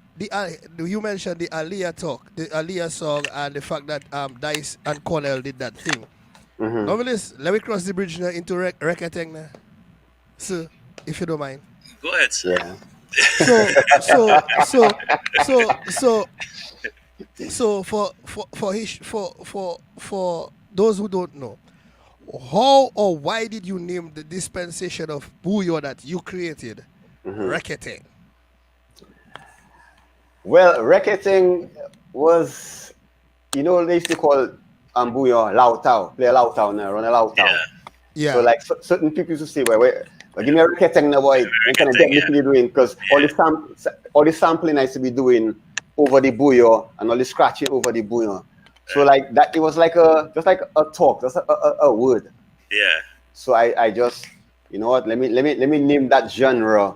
you mentioned the Aliyah talk, the Aliyah song, and the fact that Dice and Cornell did that thing. Now, let me cross the bridge now into Reketeng now. So, if you don't mind. Go ahead, sir. Yeah. So for those who don't know, how or why did you name the dispensation of Bouillon that you created Reketeng? Well, racketing was, they used to call Bouillon Lautau, play Lautau now, run a Lautau. Yeah. So like certain people used to say, well, give me a racketing now, boy. What kind of technically doing? Because all the sampling I used to be doing over the Bouillon and all the scratching over the Bouillon. So like that, it was like just like a talk, just a word. Yeah. So I just, you know what? Let me name that genre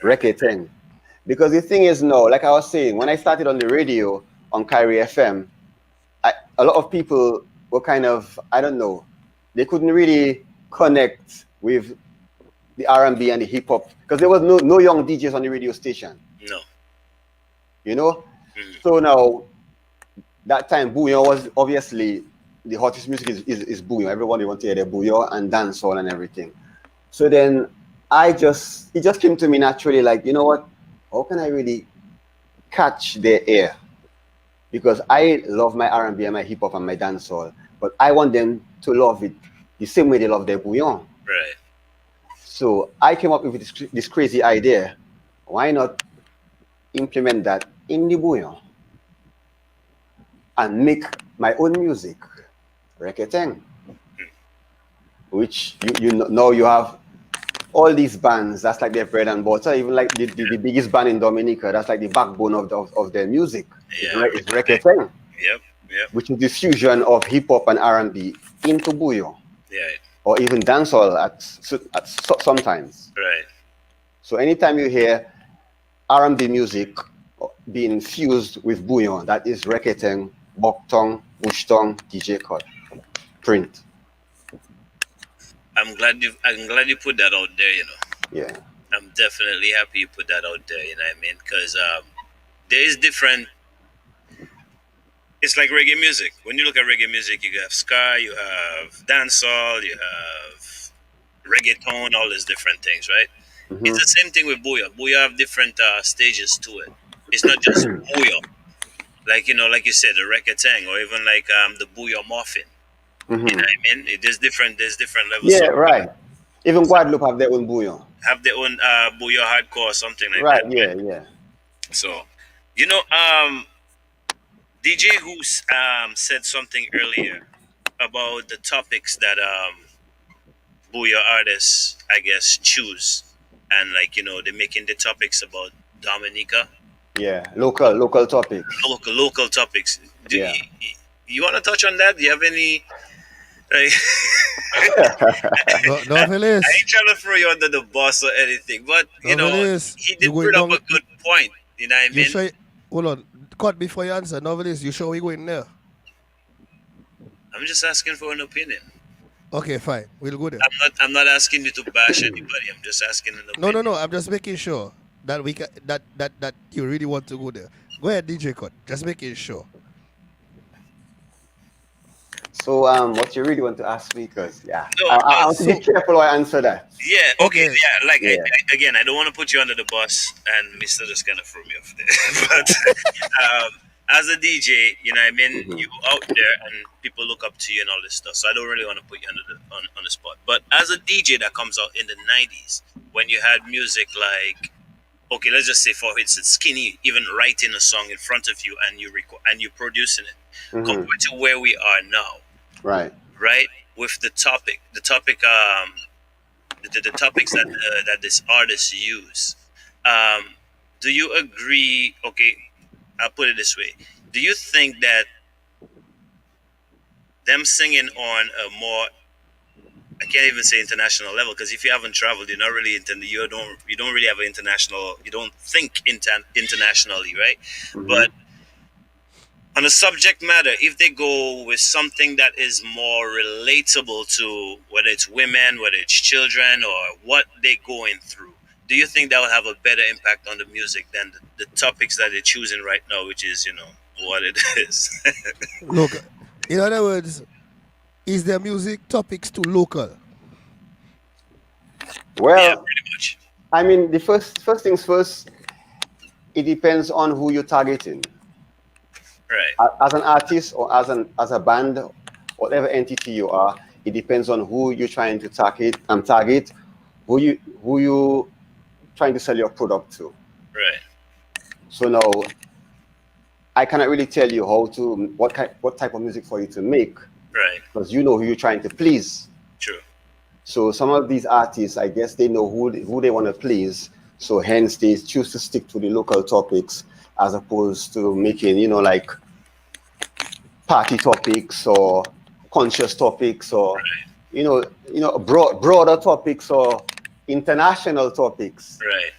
racketing. Because the thing is now, like I was saying, when I started on the radio on Kyrie FM, a lot of people were kind of, I don't know, they couldn't really connect with the R&B and the hip hop because there was no young DJs on the radio station. No. You know? So now, that time, Bouillon was obviously, the hottest music is Bouillon. Everybody wants to hear the Bouillon and dancehall and everything. So then, it just came to me naturally, like, you know what? How can I really catch their ear? Because I love my R&B and my hip hop and my dancehall, but I want them to love it the same way they love their Bouillon. Right. So I came up with this crazy idea why not implement that in the bouillon and make my own music, reggaeton, which now you have all these bands. That's like their bread and butter. Even like the biggest band in Dominica, that's like the backbone of their music. Yeah. It's reggaeton. Yep. Which is the fusion of hip hop and R&B into bouillon. Yeah. Or even dancehall sometimes. Right. So anytime you hear R&B music being fused with bouillon, that is reggaeton, bokton, bushton, DJ cut, print. I'm glad you put that out there. Yeah. I'm definitely happy you put that out there. You know what I mean? Because there is different. It's like reggae music. When you look at reggae music, you have ska, you have dancehall, you have reggaeton, all these different things, right? Mm-hmm. It's the same thing with bouillon. Bouillon have different stages to it. It's not just bouillon. Like like you said, the reggaeton, or even like the bouillon muffin. Mm-hmm. You know what I mean? There's different levels. Yeah, right. Even Guadeloupe have their own bouillon. Have their own bouillon hardcore or something like right, that. Right, yeah. So, DJ who said something earlier about the topics that bouillon artists, I guess, choose, and they're making the topics about Dominica. Yeah, local topics. Local topics. You want to touch on that? Do you have any? Novelist. I ain't trying to throw you under the bus or anything, but he did bring up a good point. You know what I mean? Hold on, cut before you answer. Novelist, you sure we going there? I'm just asking for an opinion. Okay, fine. We'll go there. I'm not asking you to bash anybody. I'm just asking an opinion. No. I'm just making sure that we can, that you really want to go there. Go ahead, DJ Cut. Just making sure. So, what you really want to ask me? Because I want to be careful how I answer that. Yeah. Okay. Yeah. I don't want to put you under the bus, and Mister just kind of threw me off there. But as a DJ, you know what I mean, you out there, and people look up to you and all this stuff. So I don't really want to put you on the spot. But as a DJ that comes out in the '90s, when you had music like, okay, let's just say for instance, Skinny even writing a song in front of you and you're producing it, compared to where we are now. Right. With the topics that this artist use. Do you agree? Okay, I'll put it this way. Do you think that them singing on a more, I can't even say international level, because if you haven't traveled, you're not really you don't really have an international, you don't think internationally, right? But on a subject matter, if they go with something that is more relatable to whether it's women, whether it's children, or what they're going through, do you think that will have a better impact on the music than the topics that they're choosing right now, which is, what it is? Look, in other words, is their music topics too local? Well, yeah, pretty much. I mean, the first things first, it depends on who you're targeting. Right. As an artist or as a band, whatever entity you are, it depends on who you're trying to target, who you trying to sell your product to. Right. So now, I cannot really tell you what type of music for you to make. Right. Because you know who you're trying to please. True. So some of these artists, I guess they know who they want to please. So hence they choose to stick to the local topics as opposed to making, like party topics or conscious topics or, broader topics or international topics. Right.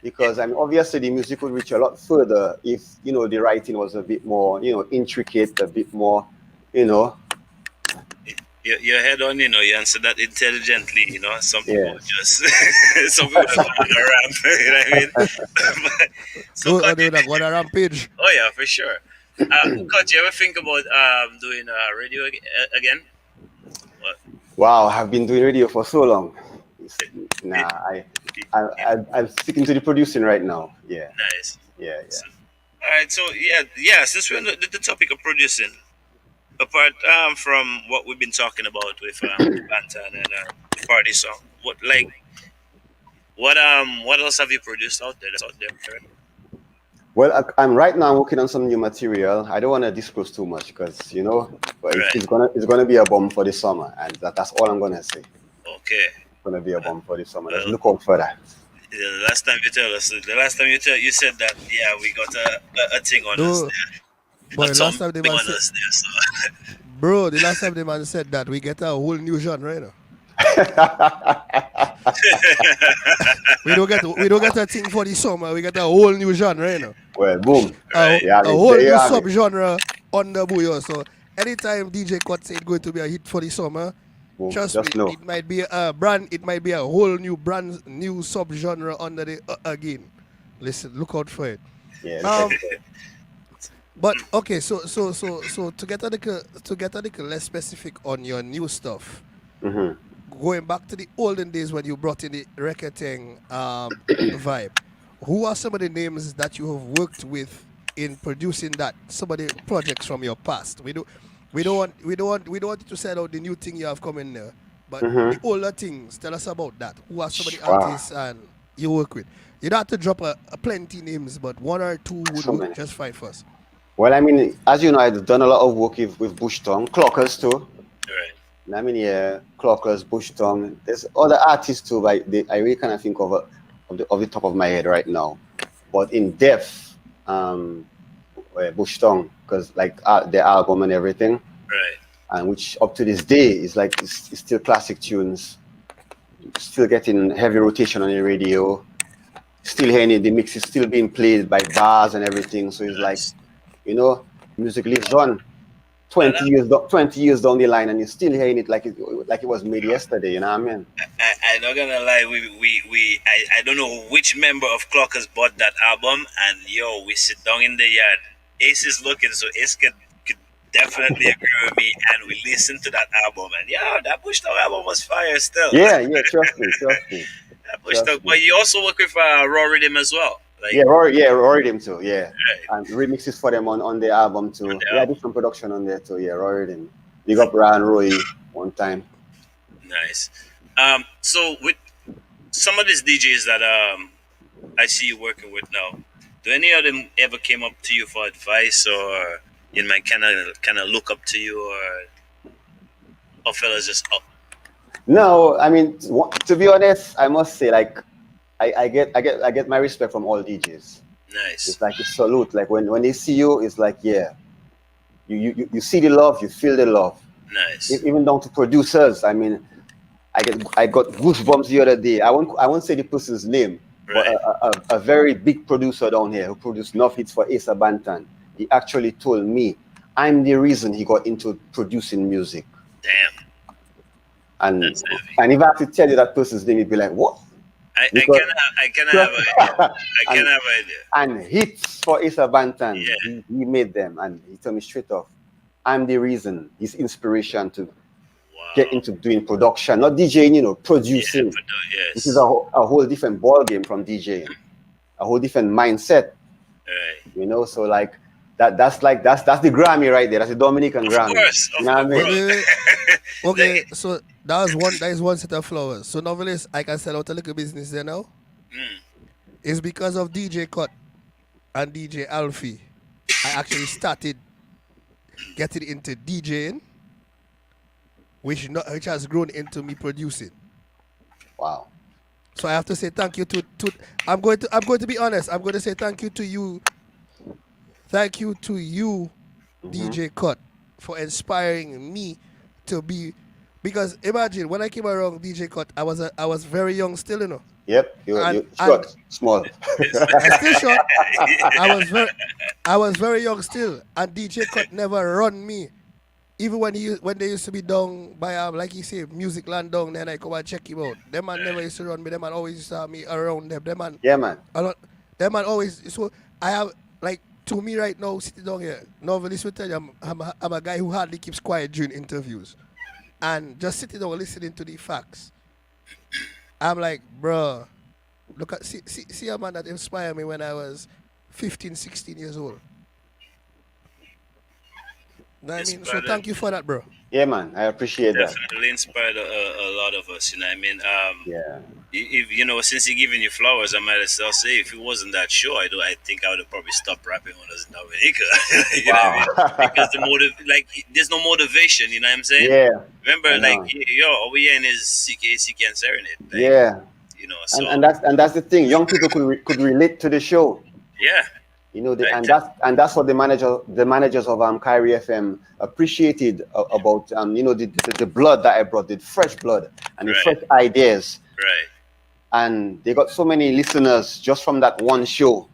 Because obviously the music would reach a lot further if, the writing was a bit more, intricate, a bit more, Your head on, you answer that intelligently, some people just, some people just go on a ramp, you know what I mean? So do that, go on a rampage. Oh yeah, for sure. Cut, you ever think about doing radio again? What? Wow, I've been doing radio for so long. I'm sticking to the producing right now. Yeah. Nice. Yeah. So, all right, so since we're on the topic of producing, apart from what we've been talking about with Bantan and the party song, What else have you produced out there? That's out there. Right? Well, I'm right now working on some new material. I don't want to disclose too much because but it's gonna be a bomb for the summer, and that's all I'm gonna say. Okay. It's gonna be a bomb for the summer. Just Well, look out for that. the last time you said that, yeah, we got a thing on us No, there. boy, A last time the something man on said, us there. So bro, the last time the man said that, we get a whole new genre, you know. We don't get a thing for the summer. We get a whole new genre, you know. Well, boom. Right. Yeah, A whole there you new have it. subgenre on the booyah. So anytime DJ Cut say it's going to be a hit for the summer, Boom. trust Just me, know. it might be a brand. It might be a whole new brand, new subgenre under the again. Listen, look out for it. Yeah. Um, but okay, so to get a little less specific on your new stuff, Mhm. going back to the olden days when you brought in the recording vibe, who are some of the names that you have worked with in producing that? Some of the projects from your past. We don't want you to set out the new thing you have coming there, but the Mhm. older things. Tell us about that. Who are some of the Wow. artists and you work with? You don't have to drop a plenty names, but one or two would So work many. just fine for us. Well, I mean, as you know, I've done a lot of work with Bush Tongue, Clockers too. right. I mean, yeah, Clockers, Bush Tongue. There's other artists too, but I really kind of think of the top of my head right now. But in depth, Bush Tongue, because like the album and everything, Right. and which up to this day is like it's still classic tunes, still getting heavy rotation on the radio, still hearing it, the mix is still being played by bars and everything. So it's like, Nice. music lives on. 20 years down the line, and you're still hearing it like it was made yesterday. You know what I mean? I'm not gonna lie, I don't know which member of Clockers bought that album, and we sit down in the yard. Ace is looking, so Ace could definitely agree with me, and we listen to that album, and that Bush Dog album was fire still. Yeah, trust me. That Bush Dog, but you also work with Raw Rhythm as well. Like, Rory them too, yeah. right, And remixes for them on the album too. on the Yeah, I album. did some production on there too, yeah, Rory them. Big up Ryan Roy one time. Nice. So with some of these DJs that I see you working with now, do any of them ever came up to you for advice, or you might kind of look up to you, or fellas just up? No, I mean, to be honest, I must say, like, I get my respect from all DJs. Nice. It's like a salute. Like when they see you, it's like, yeah, you see the love, you feel the love. Nice. Even down to producers. I mean, I got goosebumps the other day. I won't say the person's name, Right. but a very big producer down here who produced enough hits for Asa Bantan. He actually told me I'm the reason he got into producing music. Damn. And That's heavy. and if I have to tell you that person's name, you'd be like, what? I Because- can have an idea. I can have an idea. And hits for Asa Bantan, Yeah. he made them, and he told me straight off, I'm the reason, his inspiration to Wow. get into doing production, not DJing, producing. Yes. This is a whole different ball game from DJing, a whole different mindset, Right. So like that's the Grammy right there. That's the Dominican Of Grammy. course. You know what I mean? Wait. Okay, so that is one set of flowers. So novelist, I can sell out a little business there now. It's because of DJ Cut and DJ Alfie. I actually started getting into DJing, which has grown into me producing. Wow. So I have to say thank you to I'm going to be honest. I'm going to say thank you to you. Thank you to you, DJ Cut, for inspiring me to be, because imagine when I came around DJ Cut, I was very young still. Yep. You're And- short, small. I'm still short. I was very young still, and DJ Cut never run me. Even when they used to be down by like you say, Music Land down, then I come and check him out. Them man never used to run me. Them man always used to have me around them. Them man, Yeah, man. them man always. So I have like to me right now sitting down here. Novelist will tell you I'm a guy who hardly keeps quiet during interviews, and just sitting down listening to the facts. I'm like, bruh, look at see a man that inspired me when I was 15, 16 years old. Know what I mean? So thank you for that, bro. Yeah, man. I appreciate that. Definitely inspired a lot of us. You know what I mean? Yeah. If you know, since he giving you flowers, I might as well say if it wasn't that show, I think I would have probably stopped rapping when I was in Dominica. You know what I mean? Because the there's no motivation. You know what I'm saying? Yeah. Remember, I like, know. yo, all we in is CK and Serenade. Like, Yeah. you know, And, so and that's the thing. Young people could relate to the show. yeah, You know, right. and that's what the managers of Kyrie FM appreciated about the blood that I brought, the fresh blood and the Right. fresh ideas, Right. and they got so many listeners just from that one show.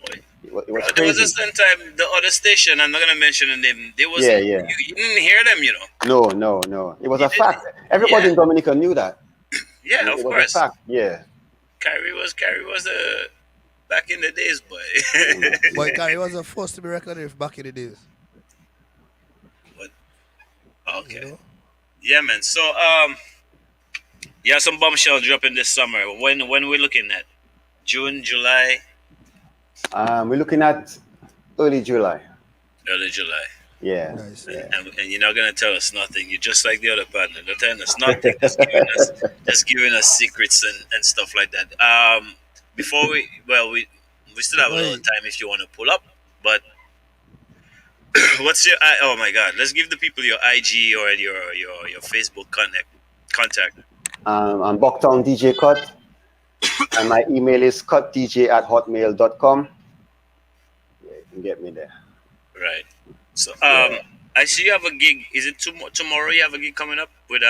Boy. It was Bro, there was crazy. a certain time the other station, I'm not gonna mention the name. There was Yeah. you didn't hear them, you know. No. It was a fact. Everybody in Dominica knew that. Yeah, It of was a course. fact. Yeah. Kyrie was back in the days, boy. Boy, Kyrie was the first to be recognized back in the days. Okay. You know? Yeah, man. So yeah, some bombshell dropping this summer. When we're looking at June, July, We're looking at early July. early July. Yeah. Nice. Yeah. And you're not gonna tell us nothing. You're just like the other partner. Not telling us nothing. Just giving us secrets and stuff like that. Before we still have a little time if you want to pull up. But what's your oh my god? Let's give the people your IG or your Facebook contact. I'm Bucktown DJ Cut, and my email is cutdj@hotmail.com. Yeah, you can get me there. Right. So I see you have a gig. Is it tomorrow? You have a gig coming up with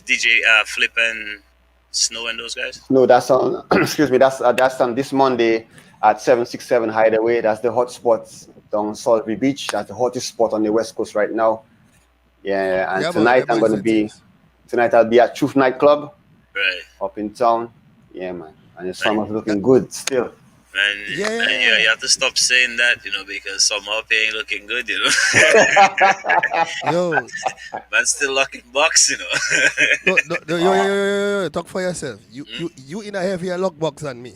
DJ Flip and Snow and those guys. No, that's on. Excuse me. That's on this Monday at 767 Hideaway. That's the hot spots down Salisbury Beach. That's the hottest spot on the West Coast right now. Yeah, and Yeah, tonight but I'm going to be. Tonight I'll be at Truth Nightclub. Right. Up in town. Yeah, man. And the summer's looking good still. And you have to stop saying that, you know, because some up here ain't looking good, you know. Yo. Man still locking box, you know. Yo, talk for yourself. You in a heavier lockbox than me.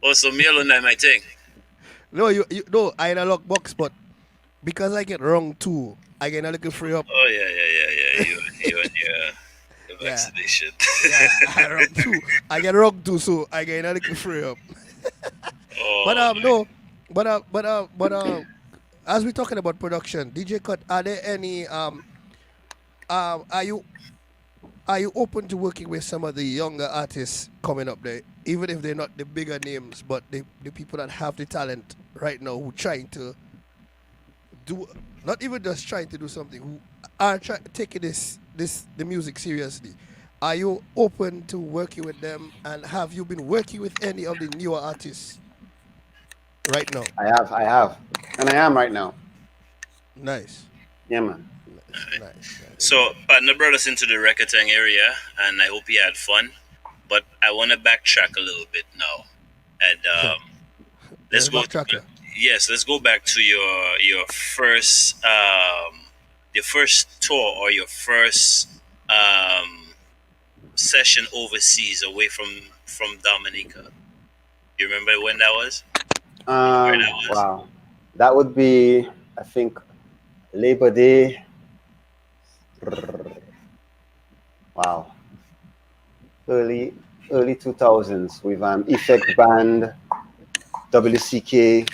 Oh, so me alone that my thing. No, no, I in a lockbox, but because I get wrong too, I get a little free up. Oh yeah. You and your vaccination. Yeah, I wrong too. I get wrong too, so I get a little free up. Oh, But as we're talking about production, DJ Cut, are there any are you open to working with some of the younger artists coming up there, even if they're not the bigger names, but the people that have the talent right now who trying to do, not even just trying to do something, who are taking the music seriously? Are you open to working with them, and have you been working with any of the newer artists right now? I have, and I am right now. Nice. Yeah, man. Nice. So, partner brought us into the Recruiting area, and I hope you had fun. But I want to backtrack a little bit now, and let's go. Let's go back to your first tour or your first session overseas, away from Dominica. You remember when that was? Wow, that would be, I think, Labor Day. Wow, early 2000s with Effect Band, WCK,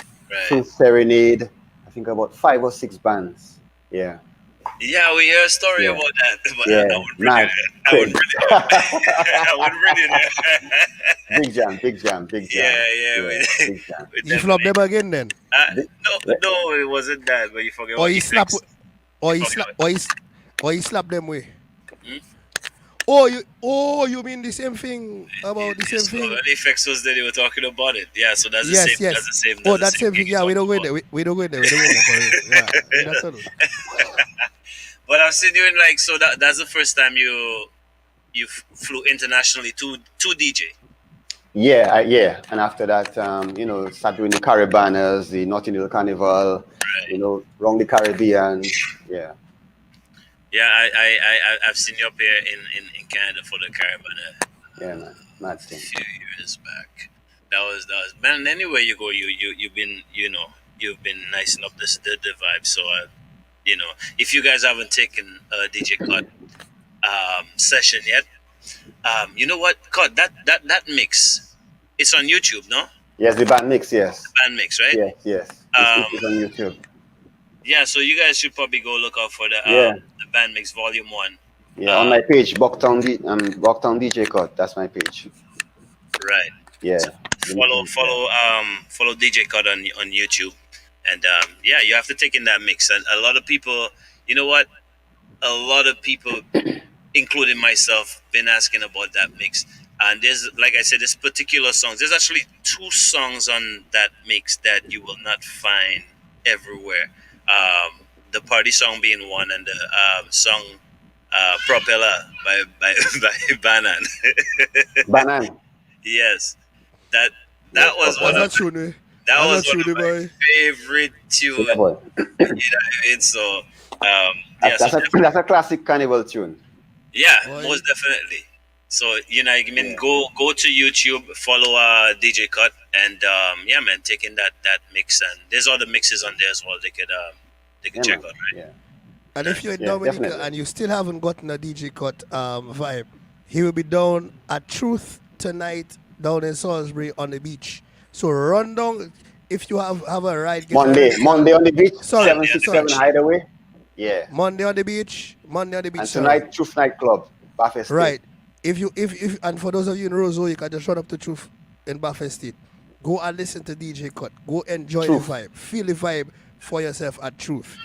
Full Serenade. I think about 5 or 6 bands. Yeah. Yeah, we hear a story about that, but Yeah, I wouldn't really. Big jam. Yeah. Big jam. You flop them again then? No, it wasn't that. But you forget. Or you slap, or you slap them way. You mean the same thing about the same thing? When Effects was there, they were talking about it. Yeah, so that's the Yes. same. That's the same. That's the same thing. Yeah, we don't go there. We don't go there. Yeah, that's all. But I've seen you in that's the first time you flew internationally to DJ. Yeah, and after that, start doing the Caribbeaners, the Notting Hill Carnival, around the Caribbean. Yeah. Yeah, I've seen you up here in Canada for the Caribbean. Yeah, man, mad thing. A few years back. That was man. Anywhere you go, you've been nicing up the vibe. So if you guys haven't taken a DJ Cut session yet, You know what? God, that mix. It's on YouTube, no? Yes, the band mix. Yes. Band mix, right? Yes. It's on YouTube. Yeah, so you guys should probably go look out for the Yeah. band mix volume 1. Yeah, on my page, Bucktown DJ Cut. That's my page. Right. Yeah. So follow DJ Cut on YouTube, and yeah, you have to take in that mix. And a lot of people, you know what? A lot of people, including myself, been asking about that mix. And there's, like I said, this particular song. There's actually 2 songs on that mix that you will not find everywhere. The party song being one, and the song "Propeller" by Banan. Banan. Yes, that was one of tune. that was That's one tune, of my boy. favorite tune. Yeah, boy. You know what I mean? So That's a classic carnival tune. yeah, Boy. most definitely. So I mean, go to YouTube, follow DJ Cut, and yeah, man, take in that mix. And there's other mixes on there as well. They could check out, right? Yeah. And if you're in Yeah, Dominica definitely. and you still haven't gotten a DJ Cut vibe, he will be down at Truth tonight down in Salisbury on the beach. So run down if you have a ride. get a Monday ride. on the beach. Sorry, 767 Hideaway. Yeah. Monday on the beach. And sorry. tonight, Truth Nightclub, Buffet State. Right. If and for those of you in Roseau, you can just run up to Truth in Buffet State. Go and listen to DJ Cut. Go enjoy Truth. the vibe. Feel the vibe for yourself at Truth.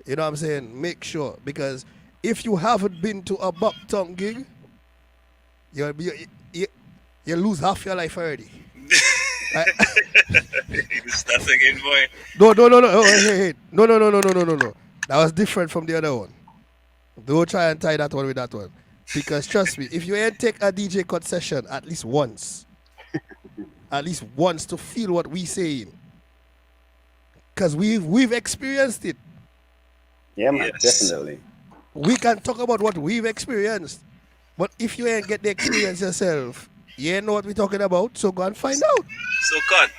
You know what I'm saying? Make sure, because if you haven't been to a Bucktown gig, you lose half your life already. Stuff again, boy. No. Oh, hey. No. That was different from the other one. Don't try and tie that one with that one. Because trust me, if you ain't take a DJ Cut session at least once to feel what we saying, because we've experienced it. Yeah, man, Yes. definitely. We can talk about what we've experienced, but if you ain't get the experience yourself, you ain't know what we're talking about. So go and find out. So, Cut,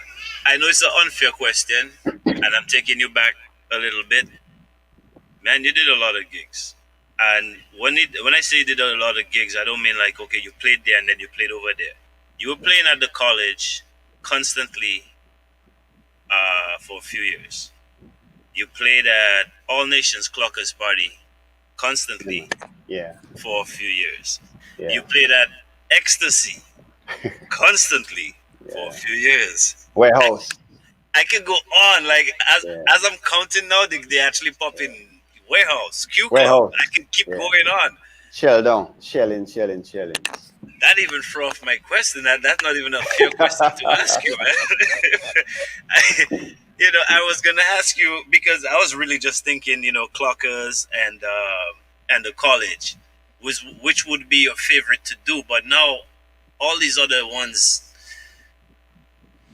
I know it's an unfair question, and I'm taking you back a little bit. Man, you did a lot of gigs. And when I say you did a lot of gigs, I don't mean like, okay, you played there and then you played over there. You were playing at the college constantly for a few years. You played at All Nations Clockers Party constantly Yeah. for a few years. Yeah. You played at Ecstasy constantly for a few years. Warehouse. I could go on, like as Yeah. as I'm counting now, they actually pop in Warehouse, Q Club. Warehouse. I can keep Yeah. going on. Shell down. Shelling. That even throw off my question. That's not even a fair question to ask you, man. I was gonna ask you because I was really just thinking, Clockers and the college, which would be your favorite to do. But now all these other ones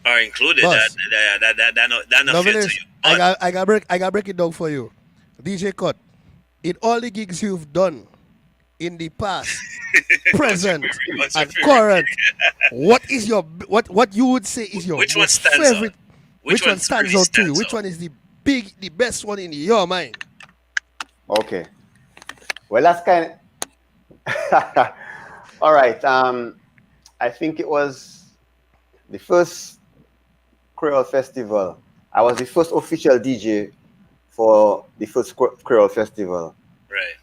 are included. Boss. That not No, fair Venice, to you. I got break it down for you. DJ Cut, in all the gigs you've done in the past, present, What's your and favorite? current, what is your what you would say is your Which one stands favorite? out? Which one one stands really out to you? stands Which out? one is the best one in your mind? Okay. Well, that's kind of... All right. I think it was the first Creole Festival. I was the first official DJ for the first Creole Festival. Right.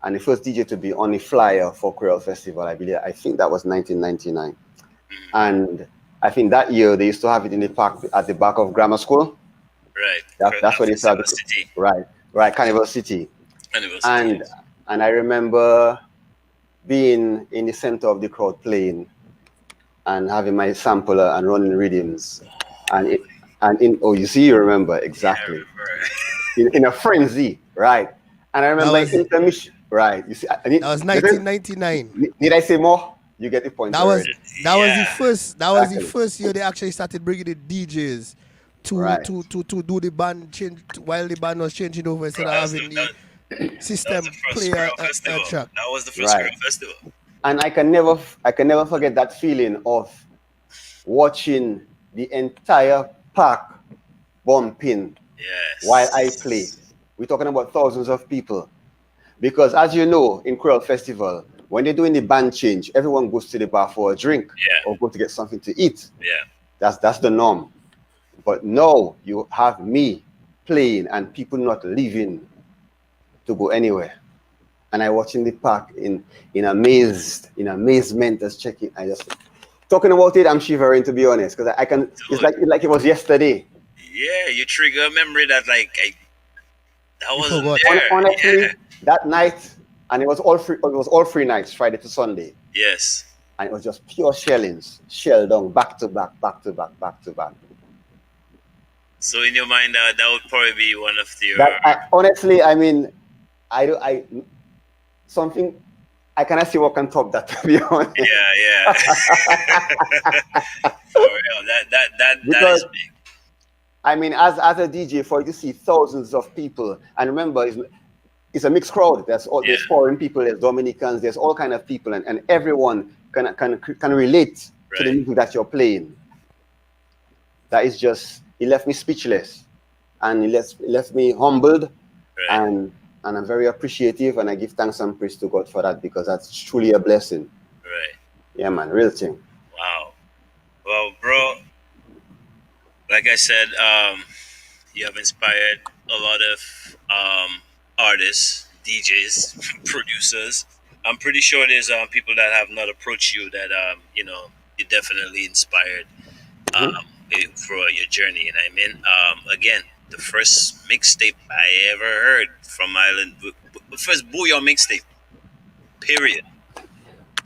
And the first DJ to be on the flyer for Creole Festival, I think that was 1999. And I think that year they used to have it in the park at the back of grammar school. Right. That's where they started. City. Right, Carnival City. And I remember being in the center of the crowd playing and having my sampler and running rhythms. You remember exactly. In a frenzy, right? And I remember intermission, right? You see, That was 1999. Did I say more? You get the point. That was Exactly. the first year they actually started bringing the DJs to do the band change while the band was changing over instead of having the system play a track. That was the first Creole Festival. And I can never forget that feeling of watching the entire park bumping while I play. We're talking about thousands of people. Because as you know, in Creole Festival, when they're doing the band change, everyone goes to the bar for a drink or go to get something to eat. Yeah. That's the norm. But now you have me playing and people not leaving to go anywhere. And I watching the park in amazement, just checking. I just talking about it, I'm shivering, to be honest, because I can. It's like it was yesterday. Yeah, you trigger a memory that that wasn't forgot. there. Honestly, Yeah. that night, and it was all free. It was all free nights, Friday to Sunday, Yes. and it was just pure shellings, shell down, back to back, back to back, back to back. So in your mind, that would probably be one of your. Honestly, I mean, I something. I cannot see what can top that, to be honest. Yeah. For real, that is big. I mean, as a DJ, for you to see thousands of people, and remember, it's a mixed crowd. There's foreign people, there's Dominicans, there's all kind of people, and everyone can relate to the music that you're playing. That is just, it left me speechless, and it left me humbled, and I'm very appreciative, and I give thanks and praise to God for that, because that's truly a blessing. Right. Yeah, man, real thing. Wow. Well, bro, like I said, you have inspired a lot of artists, DJs, producers. I'm pretty sure there's people that have not approached you that you definitely inspired for your journey. You know what I mean? Again, the first mixtape I ever heard from Ireland, the first Booyah mixtape. Period.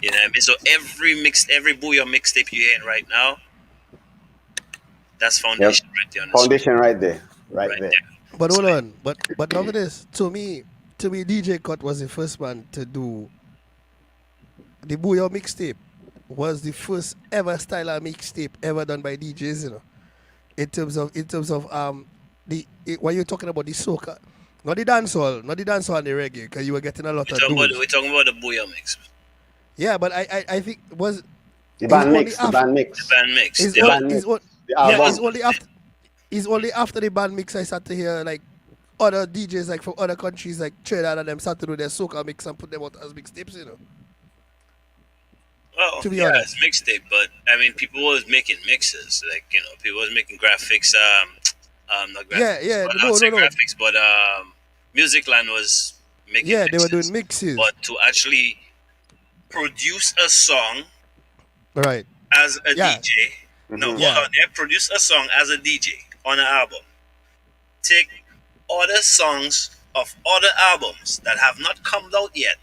You know what I mean? So every Booyah mixtape you're hearing right now, that's foundation right there. Foundation right there. Right there. But hold on. But look at this. To me, DJ Cut was the first man to do the Booyah mixtape. Was the first ever style of mixtape ever done by DJs, you know. In terms of when you're talking about the soca, not the dancehall and the reggae, because you were getting a lot of dudes. We're talking about the Booyah mix. Yeah, but I think it was the band mix. It's only after the band mix I start to hear like other DJs like from other countries like Trinidad and them start to do their soca mix and put them out as mixtapes, you know. Well, to be honest, it's mixtape, but I mean, people was making mixes, like people was making graphics. Not graphics. Graphics, but Musicland was making. Yeah, mixes. They were doing mixes. But to actually produce a song, right, as a DJ. No, hold on. They produce a song as a DJ on an album. Take other songs of other albums that have not come out yet,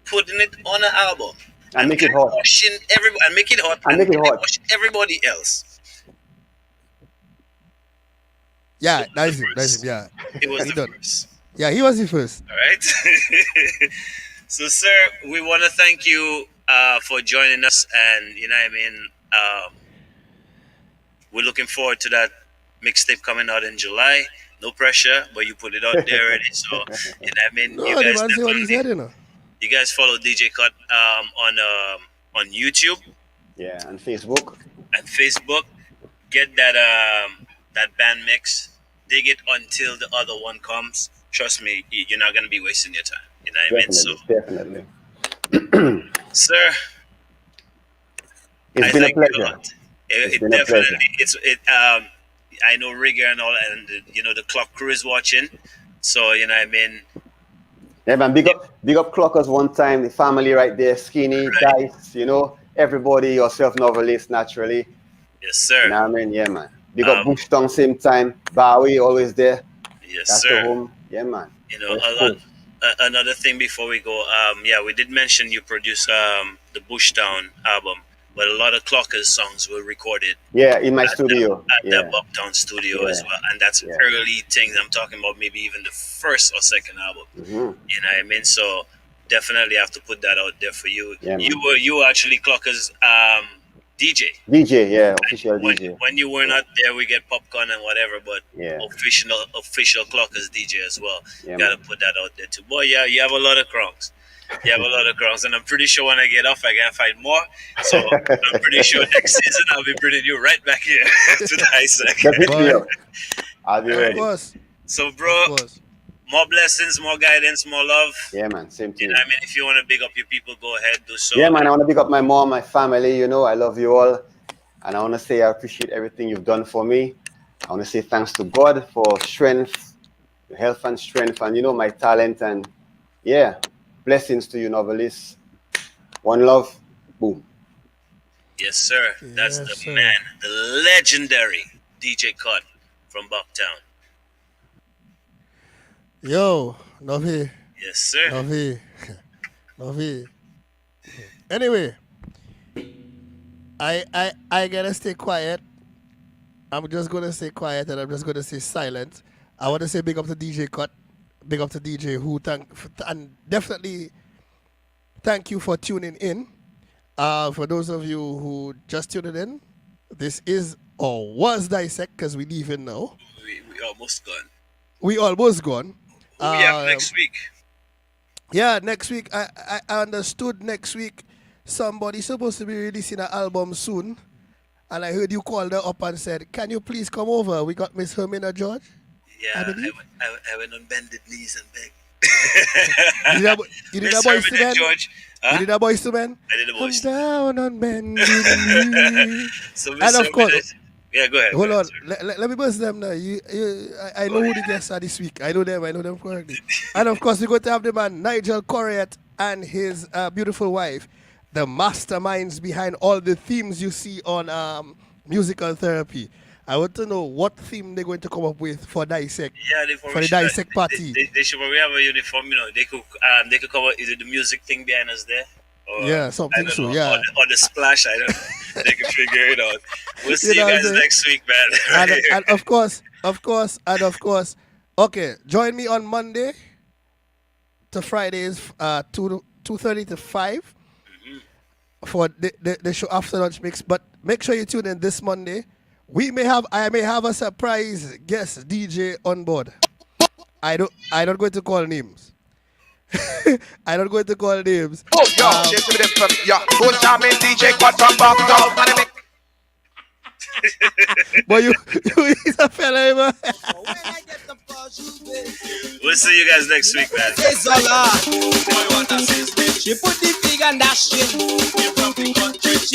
putting it on an album. And make it hot. And make it hot. And make it hot. Push everybody else. Yeah, that's him. Yeah. He was the first. Yeah, he was the first. All right. So, sir, we want to thank you for joining us, and you know what I mean. We're looking forward to that mixtape coming out in July. No pressure, but you put it out there already. So, you know what I mean. No, you guys the man say what he said, you know. You guys follow DJ Cut on YouTube. Yeah, and Facebook. Get that band mix. Dig it until the other one comes. Trust me, you're not gonna be wasting your time. You know what I mean? So definitely. Sir, it's been a pleasure. It definitely. I know Rigger and all, and the clock crew is watching. So you know what I mean. Yeah, man, big up Clockers one time, the family right there, Skinny, Dice, everybody, yourself, novelist, naturally. Yes, sir. You know what I mean? Yeah, man. Big up Bushtown, same time. Bowie, always there. Yes, That's sir. The home. Yeah, man. Another thing before we go, we did mention you produced the Bushtown album, but a lot of Clockers songs were recorded. Yeah, in my studio. At the Bucktown studio as well. And that's early things. I'm talking about maybe even the first or second album. Mm-hmm. You know what I mean? So definitely have to put that out there for you. Yeah, you were actually Clockers DJ. DJ, yeah, official DJ. When you were not there, we get popcorn and whatever, but official Clockers DJ as well. Yeah, gotta put that out there too. Boy, yeah, you have a lot of crowns. And I'm pretty sure when I get off, I can find more. So I'm pretty sure next season I'll be bringing you right back here to the high sec. I'll be ready. So, bro, more blessings, more guidance, more love. Yeah, man. Same to You you. know what I mean? If you want to big up your people, go ahead, do so. Yeah, man. I want to pick up my mom, my family. You know, I love you all. And I want to say I appreciate everything you've done for me. I want to say thanks to God for strength, health and strength, and, you know, my talent. And, yeah, blessings to you, novelists. One love. Boom. Yes, sir. That's Yes, the sir. man, the legendary DJ Cut from Bucktown. Yo, Novi. Yes, sir. Novi. Novi. Anyway, I gotta stay quiet. I'm just gonna stay quiet and I'm just gonna stay silent. I want to say big up to DJ Cut, big up to DJ Who, and definitely thank you for tuning in. For those of you who just tuned in, this is or was Dissect because we leaving now. We almost gone. We almost gone. Who we have next week? Yeah, next week. I understood next week somebody's supposed to be releasing an album soon. And I heard you called her up and said, can you please come over? We got Miss Hermina George. Yeah, I went on bended knees and begged. You did a Boys to Men? George. Huh? You did a Boys to Men? I did a Boys to Men. Down on bended knees. So and of course, yeah, go ahead. hold on. Let me bust them now. I know who the guests are this week. I know them correctly. And of course, we're going to have the man Nigel Corriott and his beautiful wife, the masterminds behind all the themes you see on Musical Therapy. I want to know what theme they're going to come up with for Dissect. Yeah, for the Dissect party. They should probably have a uniform. You know, they could cover either the music thing behind us there. Or, yeah, something so. Know, yeah, or the splash. I don't know. They can figure it out. We'll see you guys next week, man. and of course. Okay, join me on Monday to Fridays, 2:30 to 5 for the show After Lunch Mix. But make sure you tune in this Monday. I may have a surprise guest DJ on board. I don't going to call names. I don't going to call names. Oh, yo, go jam in DJ Cut from Bucktown. But you is a fella, man. We'll see you guys next week, man. She put the pig and dash in.